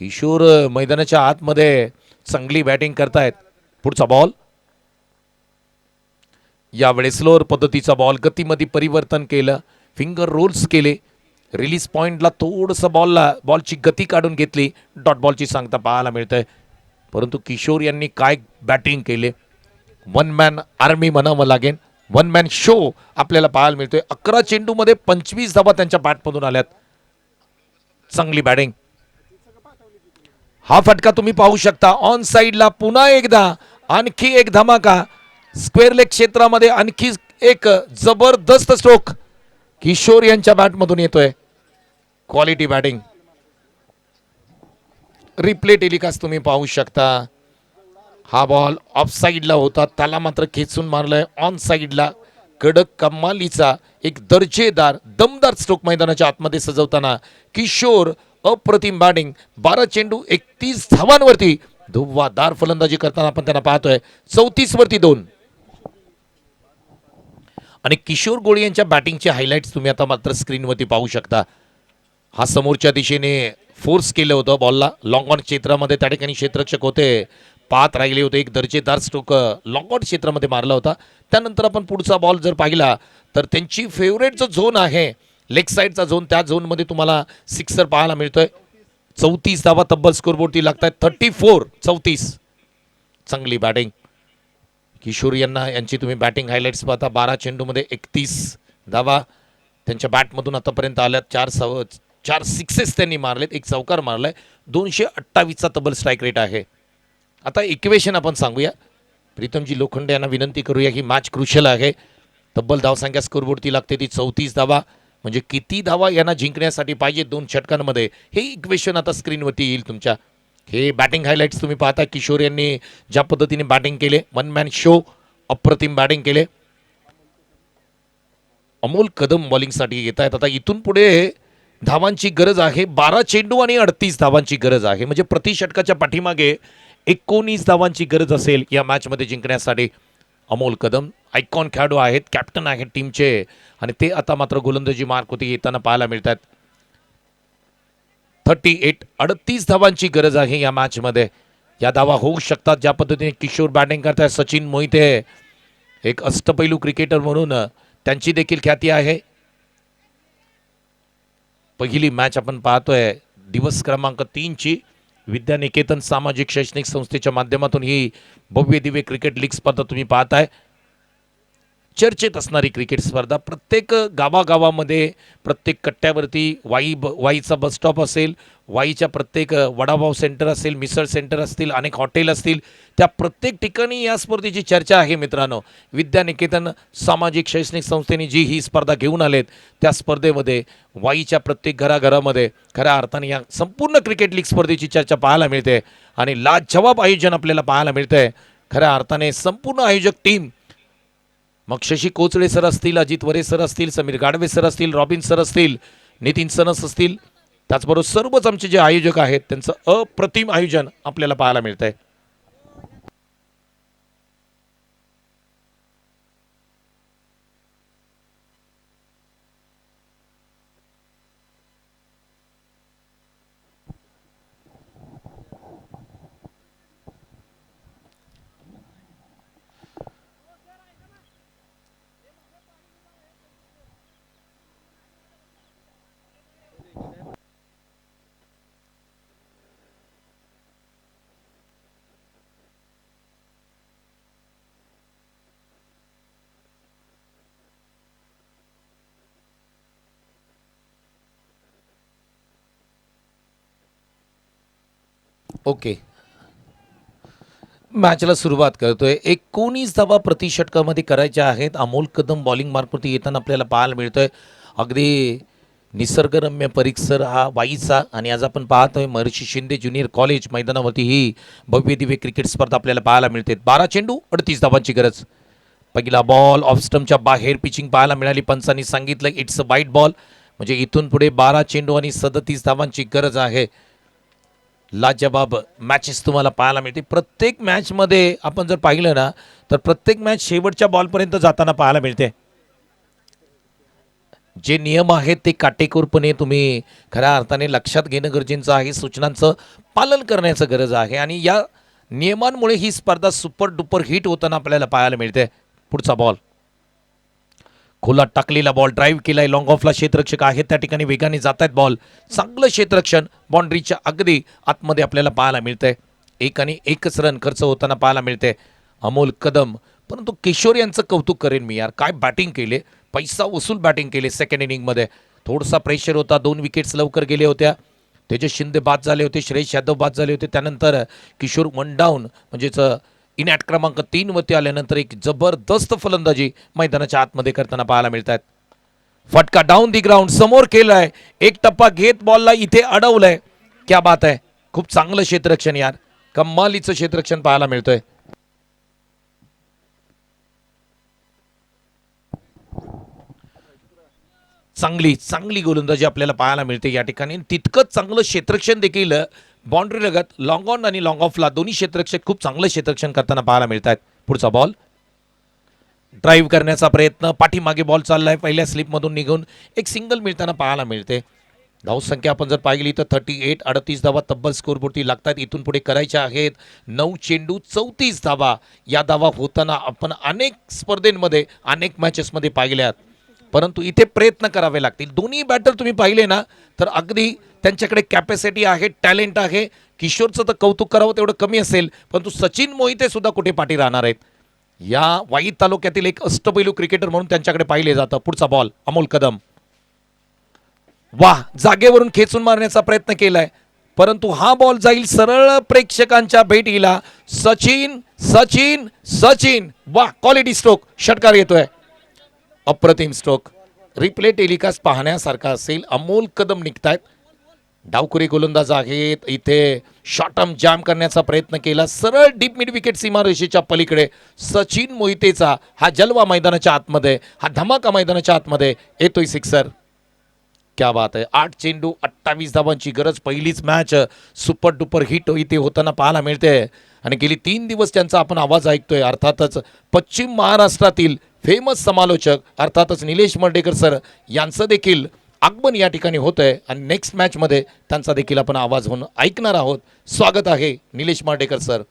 किशोर मैदानाच्या आतमध्ये चांगली बॅटिंग करतायत. पुढचा बॉल, यावेळेस स्लोअर पद्धतीचा बॉल. गतीमध्ये परिवर्तन केलं, फिंगर रोल्स केले. रिलीज पॉइंटला थोडंसं बॉलची गती काढून घेतली. डॉट बॉलची सांगता पाहायला मिळतंय. परंतु किशोर यांनी काय बॅटिंग केले. 1 मॅन आर्मी म्हणावं लागेल. 1 मॅन शो आपल्याला पाहायला मिळतोय. 11 चेंडूमध्ये 25 धावा त्यांच्या बॅटमधून आल्यात. चांगली बॅटिंग. हा फटका तुम्ही पाहू शकता. ऑन साईडला पुन्हा एकदा आणखी एक धमाका. स्क्वेअर लेग क्षेत्रामध्ये आणखी एक जबरदस्त स्ट्रोक किशोर यांच्या बॅटमधून येतोय. Quality batting. रिप्ले टेलिकास्ट तुम्ही पाहू शकता. हा बॉल ऑफ साईडला होता, त्याला मात्र खेचून मारलाय ऑन साईडला. कडक कमालीचा एक दर्जेदार दमदार स्ट्रोक मैदानाच्या आतमध्ये सजवताना किशोर अप्रतिम बॅटिंग. 12 चेंडू 31 धावांवरती धुव्वादार फलंदाजी करताना आपण त्यांना पाहतोय. 34 वरती 2. आणि किशोर गोळे यांच्या बॅटिंगचे हायलाइट्स तुम्ही आता मात्र स्क्रीनवरती पाहू शकता. हा समोरच्या दिशेने फोर्स केलं होतं बॉलला. लॉंग ऑन क्षेत्रामध्ये त्या ठिकाणी क्षेत्ररक्षक होते, पाहत राहिले होते. एक दर्जेदार स्ट्रोक लॉंग ऑन क्षेत्रामध्ये मारला होता. त्यानंतर आपण पुढचा बॉल जर पाहिला तर त्यांची फेवरेट जो झोन आहे लेग साईडचा झोन, त्या झोनमध्ये तुम्हाला सिक्सर पाहायला मिळतोय. 34 धावा तब्बल स्कोरबोर्डती लागतात. 34. चांगली बॅटिंग किशोर यांची तुम्ही बॅटिंग हायलाइट्स पाहता. 12 चेंडूमध्ये 31 धावा त्यांच्या बॅटमधून आतापर्यंत आल्यात. 4 सिक्सेस त्यांनी मारलेत, एक चौकार मारलाय. 228चा तब्बल स्ट्राईक रेट आहे. आता इक्वेशन आपण सांगूया. प्रीतमजी लोखंडे यांना विनंती करूया, ही मॅच क्रुशियल आहे. तब्बल धावसंख्या स्कोरबोर्डती लागते ती 34 धावा. म्हणजे किती धावा यांना जिंकण्यासाठी पाहिजे 2 षटकांमध्ये, हे इक्वेशन आता स्क्रीनवरती येईल तुमच्या. हे बॅटिंग हायलाइट्स तुम्ही पाहता. किशोर यांनी ज्या पद्धतीने बॅटिंग केले, वन मॅन शो, अप्रतिम बॅटिंग केले. अमोल कदम बॉलिंगसाठी येत आहेत. आता इथून पुढे धावांची गरज आहे. 12 चेंडू आणि 38 धावांची गरज आहे. म्हणजे प्रति षटकाच्या पाठीमागे 19 धावांची गरज असेल या मॅचमध्ये जिंकण्यासाठी. अमोल कदम आयकॉन खेळाडू आहेत, कॅप्टन आहेत टीमचे, आणि ते आता मात्र गोलंदाजी मार्क होती येताना पाहायला मिळतात. 38 धावांची गरज आहे या मॅचमध्ये. या धावा होऊ शकतात ज्या पद्धतीने किशोर बॅटिंग करताय. सचिन मोहिते एक अष्टपैलू क्रिकेटर म्हणून त्यांची देखील ख्याती आहे. पहिली मॅच आपण पाहतोय दिवस क्रमांक 3ची. विद्यानिकेतन सामाजिक शैक्षणिक संस्थेच्या माध्यमातून ही भव्य दिव्य क्रिकेट लीग स्पर्धा तुम्ही पाहताय. चर्चेत असणारी क्रिकेट स्पर्धा. प्रत्येक गावागावामध्ये, प्रत्येक कट्ट्यावरती वाईचा बस स्टॉप असेल, वाईच्या प्रत्येक वडापाव सेंटर असेल, मिसळ सेंटर असतील, अनेक हॉटेल असतील, त्या प्रत्येक ठिकाणी या स्पर्धेची चर्चा आहे मित्रांनो. विद्यानिकेतन सामाजिक शैक्षणिक संस्थेने जी ही स्पर्धा घेऊन आलेत, त्या स्पर्धेमध्ये वाईच्या प्रत्येक घराघरामध्ये खऱ्या अर्थाने या संपूर्ण क्रिकेट लीग स्पर्धेची चर्चा पाहायला मिळते. आणि लाजवाब आयोजन आपल्याला पाहायला मिळतंय. खऱ्या अर्थाने संपूर्ण आयोजक टीम, मग शशी कोचळे सर असतील, अजित वरे सर असतील, समीर गाडवे सर असतील, रॉबिन सर असतील, नितीन सनस असतील, त्याचबरोबर सर्वच आमचे जे आयोजक आहेत त्यांचं अप्रतिम आयोजन आपल्याला पाहायला मिळतंय. ओके, मॅचला सुरुवात करतोय. 19 धावा प्रति षटकामध्ये करायच्या आहेत. अमोल कदम बॉलिंग मार्कवरती येताना आपल्याला पाहायला मिळतोय. अगदी निसर्गरम्य परिसर हा वाईचा. आणि आज आपण पाहतोय महर्षी शिंदे ज्युनियर कॉलेज मैदानावरती ही भव्य दिव्य क्रिकेट स्पर्धा आपल्याला पाहायला मिळते. 12 चेंडू 38 धावांची गरज. पहिला बॉल ऑफ स्टंपच्या बाहेर पिचिंग पाहायला मिळाली. पंचांनी सांगितलं इट्स अ वाईट बॉल. म्हणजे इथून पुढे 12 चेंडू आणि 37 धावांची गरज आहे. लाजवाब मॅचेस तुम्हाला पाहायला मिळते. प्रत्येक मॅचमध्ये आपण जर पाहिलं ना, तर प्रत्येक मॅच शेवटच्या बॉलपर्यंत जाताना पाहायला मिळते. जे नियम आहेत ते काटेकोरपणे तुम्ही खऱ्या अर्थाने लक्षात घेणं गरजेचं आहे. सूचनांचं पालन करण्याचं गरज आहे. आणि या नियमांमुळे ही स्पर्धा सुपर डुपर हिट होताना आपल्याला पाहायला मिळते. पुढचा बॉल खोलात टाकलेला बॉल, ड्राईव्ह केलाय. लॉंग ऑफला क्षेत्ररक्षक आहेत त्या ठिकाणी वेगाने जात आहेत बॉल. चांगलं क्षेत्ररक्षण बाउंड्रीच्या अगदी आतमध्ये आपल्याला पाहायला मिळतंय. 1 आणि 1च रन खर्च होताना पाहायला मिळते. अमोल कदम, परंतु किशोर यांचं कौतुक करेन मी यार. काय बॅटिंग केले, पैसा वसूल बॅटिंग केले. सेकंड इनिंगमध्ये थोडासा प्रेशर होता, 2 विकेट्स लवकर गेले होत्या. तेजस शिंदे बाद झाले होते, श्रेयस यादव बाद झाले होते. त्यानंतर किशोर 1 डाऊन म्हणजेच इन ॲट क्रमांक 3 वरती आल्यानंतर एक जबरदस्त फलंदाजी मैदानाच्या आतमध्ये करताना पाहायला मिळतात. फटका डाऊन दी ग्राउंड समोर केलाय. एक टप्पा घेत बॉलला इथे अडवलंय. क्या बात आहे. खूप चांगलं क्षेत्ररक्षण यार, कमालीचं क्षेत्ररक्षण पाहायला मिळतंय. चांगली गोलंदाजी आपल्याला पाहायला मिळते या ठिकाणी. तितकंच चांगलं क्षेत्ररक्षण देखील बाउंड्री लगत लॉंग ऑन आणि लॉंग ऑफला दोन्ही क्षेत्ररक्षक खूप चांगलं क्षेत्ररक्षण करताना पाहायला मिळतात. पुढचा बॉल ड्राईव्ह करण्याचा प्रयत्न, पाठीमागे बॉल चाललाय, पहिल्या स्लिपमधून निघून एक सिंगल मिळताना पाहायला मिळते. धावसंख्या आपण जर पाहिली तर 38, 38 धावा तब्बल स्कोरबोर्डती लागतात. इथून पुढे करायच्या आहेत 9 चेंडू 34 धावा. या धावा होताना आपण अनेक स्पर्धेमध्ये, अनेक मॅचेसमध्ये पाहिल्यात. परंतु इथे प्रयत्न करावे लागतील. दोन्ही बॅटर तुम्ही पाहिले ना तर अगदी त्यांच्याकडे कॅपॅसिटी आहे, टॅलेंट आहे. किशोरचं तर कौतुक करावं तेवढं कमी असेल, परंतु सचिन मोहिते सुद्धा कुठे पाठी राहणार आहेत. या वाई तालुक्यातील एक अष्टपैलू क्रिकेटर म्हणून त्यांच्याकडे पाहिले जातं. पुढचा बॉल अमोल कदम, वाह, जागेवरून खेचून मारण्याचा प्रयत्न केलाय, परंतु हा बॉल जाईल सरळ प्रेक्षकांच्या भेटीला. सचिन सचिन सचिन, वाह, क्वालिटी स्ट्रोक, षटकार येतोय, अप्रतिम स्ट्रोक. रिप्ले टेलिकास्ट पाहण्यासारखा असेल. अमोल कदम निघतायत, डावखुरी गोलंदाज आहेत. इथे शॉर्टम जॅम करण्याचा प्रयत्न केला, सरळ डीप मिड विकेट सीमारेषेच्या पलीकडे. सचिन मोहितेचा हा जलवा मैदानाच्या आतमध्ये, हा धमाका मैदानाच्या आतमध्ये येतोय सिक्सर. क्या बात आहे. 8 चेंडू 28 धावांची गरज. पहिलीच मॅच सुपर डुपर हिट इथे होताना पाहायला मिळते आणि गेली 3 दिवस त्यांचा आपण आवाज ऐकतोय. अर्थातच पश्चिम महाराष्ट्रातील फेमस समालोचक अर्थातच निलेश मर्डेकर सर यांचं देखील आगमन या ठिकाणी होतंय आणि नेक्स्ट मॅचमध्ये त्यांचा देखील आपण आवाज होऊन ऐकणार आहोत. स्वागत आहे निलेश मर्डेकर सर.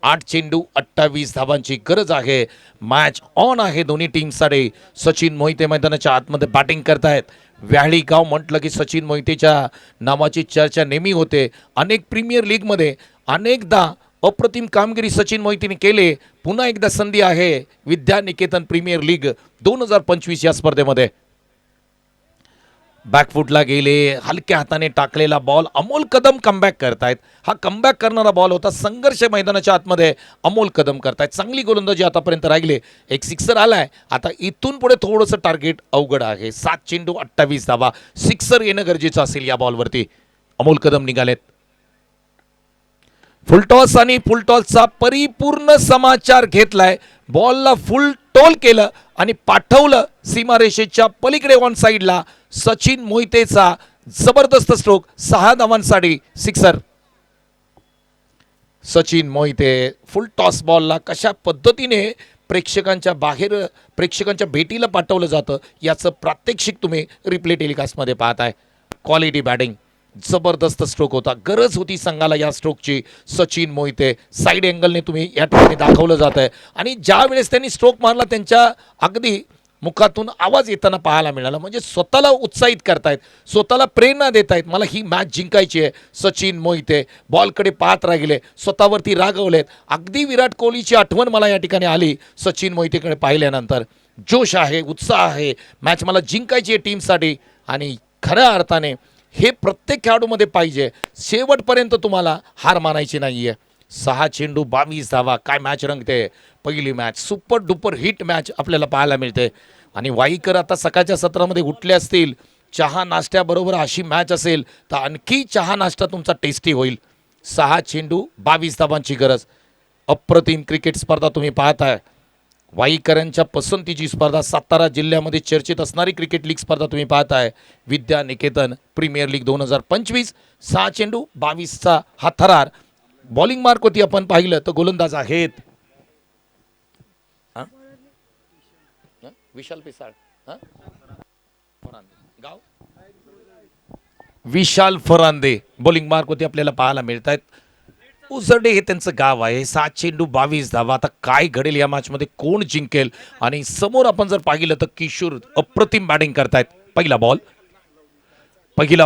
8 चेंडू 28 धावांची गरज आहे. मॅच ऑन आहे दोन्ही टीमसाठी. सचिन मोहिते मैदानाच्या आतमध्ये बॅटिंग करतायत. व्याळी गाव म्हटलं की सचिन मोहितेच्या नावाची चर्चा नेहमी होते. अनेक प्रीमियर लीगमध्ये अनेकदा अप्रतिम कामगिरी सचिन मोहितेने केले. पुन्हा एकदा संधी आहे विद्या निकेतन प्रीमियर लीग 2025 या स्पर्धेमध्ये. बॅकफुटला गेले, हलक्या हाताने टाकलेला बॉल. अमोल कदम कमबॅक करतायत. हा कमबॅक करणारा बॉल होता. संघर्ष मैदानाच्या आतमध्ये अमोल कदम करतायत. चांगली गोलंदाजी आतापर्यंत राहिले. एक सिक्सर आलाय. आता इथून पुढे थोडंसं टार्गेट अवघड आहे. 7 चेंडू 28 धावा. सिक्सर येणं गरजेचं असेल या बॉलवरती. अमोल कदम निघालेत. फुलटॉस आणि फुलटॉसचा परिपूर्ण समाचार घेतलाय. बॉलला फुल टोल केलं आणि पाठवलं सीमारेषेच्या पलीकडे ऑन साईडला. सचिन मोहितेचा जबरदस्त स्ट्रोक. 6 धावांसाठी sixer. Sachin Mohite full toss बॉलला कशा पद्धतीने प्रेक्षकांच्या बाहेर प्रेक्षकांच्या भेटीला पाठवलं जातं याचं प्रात्यक्षिक तुम्ही रिप्ले टेलिकास्टमध्ये पाहताय. क्वालिटी बॅटिंग, जबरदस्त स्ट्रोक होता. गरज होती संघाला या स्ट्रोकची. सचिन मोहिते साईड अँगलने तुम्ही या ठिकाणी दाखवलं जात आहे आणि ज्या वेळेस त्यांनी स्ट्रोक मारला त्यांच्या अगदी मुखातून आवाज येताना पाहायला मिळाला. म्हणजे स्वतःला उत्साहित करतायत, स्वतःला प्रेरणा देत आहेत. मला ही मॅच जिंकायची आहे. सचिन मोहिते बॉलकडे पाहत राहिले, स्वतःवरती रागवलेत. अगदी विराट कोहलीची आठवण मला या ठिकाणी आली सचिन मोहितेकडे पाहिल्यानंतर. जोश आहे, उत्साह आहे. मॅच मला जिंकायची आहे टीमसाठी आणि खऱ्या अर्थाने हे प्रत्येक खेळाडूमध्ये पाहिजे. शेवटपर्यंत तुम्हाला हार मानायची नाही आहे. 6 चेंडू 22 धावा. काय मॅच रंगते. पहिली match super duper hit match आपल्याला पाहायला मिळते आणि वाईकर आता सकाळच्या सत्रामध्ये उठले असतील. चहा नाश्त्याबरोबर अशी मॅच असेल तर आणखी चहा नाश्ता तुमचा टेस्टी होईल. 6 चेंडू 22 धावांची गरज. अप्रतिम क्रिकेट स्पर्धा तुम्ही पाहताय. वाईकरांच्या पसंतीची स्पर्धा, सातारा जिल्ह्यामध्ये चर्चेत असणारी क्रिकेट लीग स्पर्धा तुम्ही पाहताय. Vidya Niketan premier league 2025. 6 चेंडू 22चा हा थरार. बॉलिंग मार्क होती आपण पाहिलं तर गोलंदाज आहेत विशाल पिसाळ, गाव विशाल फरांदे. बॉलिंग मार्क होती आपल्याला पाहायला मिळत आहेत. उजरडे हे त्यांचं गाव आहे. 7 चेंडू 22 धावा. आता काय घडेल या मॅचमध्ये, कोण जिंकेल. आणि समोर आपण जर पाहिलं तर किशोर अप्रतिम बॅटिंग करतायत. पहिला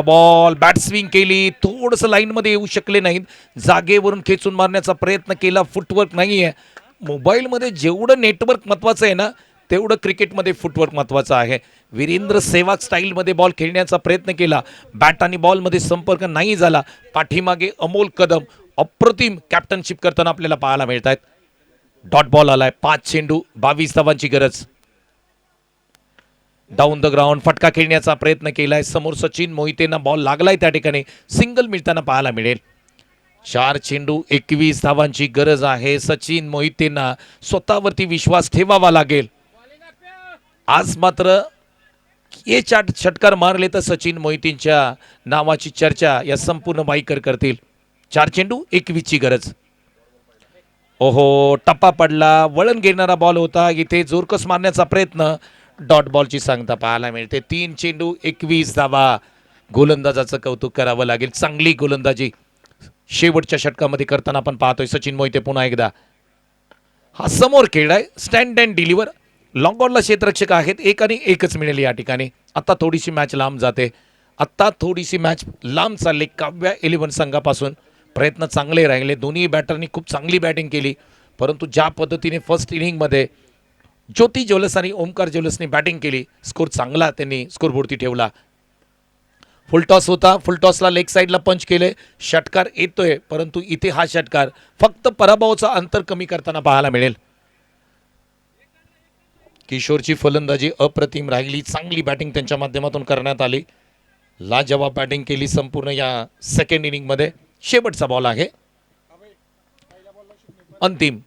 बॉल बॅट स्विंग केली. थोडंसं लाईनमध्ये येऊ शकले नाहीत. जागेवरून खेचून मारण्याचा प्रयत्न केला. फुटवर्क नाही आहे. मोबाईलमध्ये जेवढं नेटवर्क महत्त्वाचं आहे ना तेवढं क्रिकेटमध्ये फुटवर्क महत्त्वाचं आहे. वीरेंद्र सेहवाग स्टाईलमध्ये बॉल खेळण्याचा प्रयत्न केला. बॅट आणि बॉलमध्ये संपर्क नाही झाला. पाठीमागे अमोल कदम अप्रतिम कॅप्टनशिप करताना आपल्याला पाहायला मिळत आहेत. डॉट बॉल आलाय. 5 चेंडू 22 धावांची गरज. डाऊन द ग्राउंड फटका खेळण्याचा प्रयत्न केलाय. समोर सचिन मोहितेंना बॉल लागलाय. त्या ठिकाणी सिंगल मिळताना पाहायला मिळेल. 4 चेंडू 21 धावांची गरज आहे. सचिन मोहितेंना स्वतःवरती विश्वास ठेवावा लागेल. आज मात्र हे षटकार मारले तर सचिन मोहितेंच्या नावाची चर्चा या संपूर्ण वाईकर करतील. 4 चेंडू 21ची गरज. ओहो, टप्पा पडला. वळण घेणारा बॉल होता. इथे जोरकस मारण्याचा प्रयत्न. डॉट बॉलची सांगता पाहायला मिळते. 3 चेंडू 21 धावा. गोलंदाजाचं कौतुक करावं लागेल. चांगली गोलंदाजी शेवटच्या षटकामध्ये करताना आपण पाहतोय. सचिन मोहिते पुन्हा एकदा हा समोर खेळाय. Stand and deliver. लॉंग ऑनला क्षेत्ररक्षक आहेत, एक आणि एकच मिळेल या ठिकाणी. आता थोडीशी मॅच लांब जाते, आत्ता थोडीशी मॅच लांब चालली काव्या 11 संघापासून. प्रयत्न चांगले राहिले, दोन्ही बॅटरनी खूप चांगली बॅटिंग केली, परंतु ज्या पद्धतीने फर्स्ट इनिंगमध्ये ज्योती ज्वेलर्स आणि ओमकार ज्वेलर्सनी बॅटिंग केली, स्कोर चांगला त्यांनी स्कोरबोर्डती ठेवला. फुलटॉस होता, फुलटॉसला लेग साईडला पंच केले, षटकार येतोय, परंतु इथे हा षटकार फक्त पराभवाचं अंतर कमी करताना पाहायला मिळेल. किशोरची फलंदाजी अप्रतिम राहिली, चांगली बॅटिंग त्यांच्या माध्यमातून करण्यात आली, लाजवाब बॅटिंग केली संपूर्ण या सेकंड इनिंगमध्ये. शेवटचा बॉल आहे, अंतिम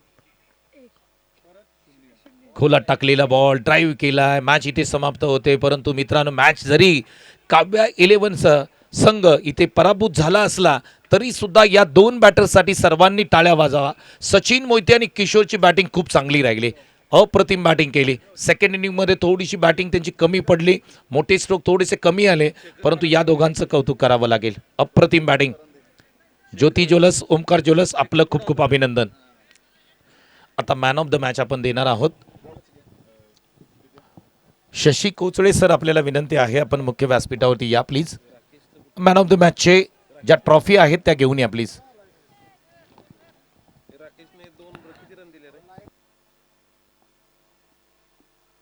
खोला टाकलेला बॉल, ड्राईव्ह केलाय, मॅच इथे समाप्त होते. परंतु मित्रांनो, मॅच जरी काव्या 11चा संघ इथे पराभूत झाला असला तरी सुद्धा या दोन बॅटर्ससाठी सर्वांनी टाळ्या वाजवा. सचिन मोहिते आणि किशोरची बॅटिंग खूप चांगली राहिली, अप्रतिम बॅटिंग केली. सेकंड इनिंगमध्ये थोडीशी बॅटिंग त्यांची कमी पडली, मोठे स्ट्रोक थोडेसे कमी आले, परंतु या दोघांचं कौतुक करावं लागेल. अप्रतिम बॅटिंग. ज्योती ज्वेलर्स, ओमकार ज्वेलर्स, आपलं खूप खूप अभिनंदन. आता मॅन ऑफ द मॅच आपण देणार आहोत. शशी कोचळे सर, आपल्याला विनंती आहे, आपण मुख्य व्यासपीठावरती या प्लीज. मॅन ऑफ द मॅचचे ज्या ट्रॉफी आहेत त्या घेऊन या प्लीज.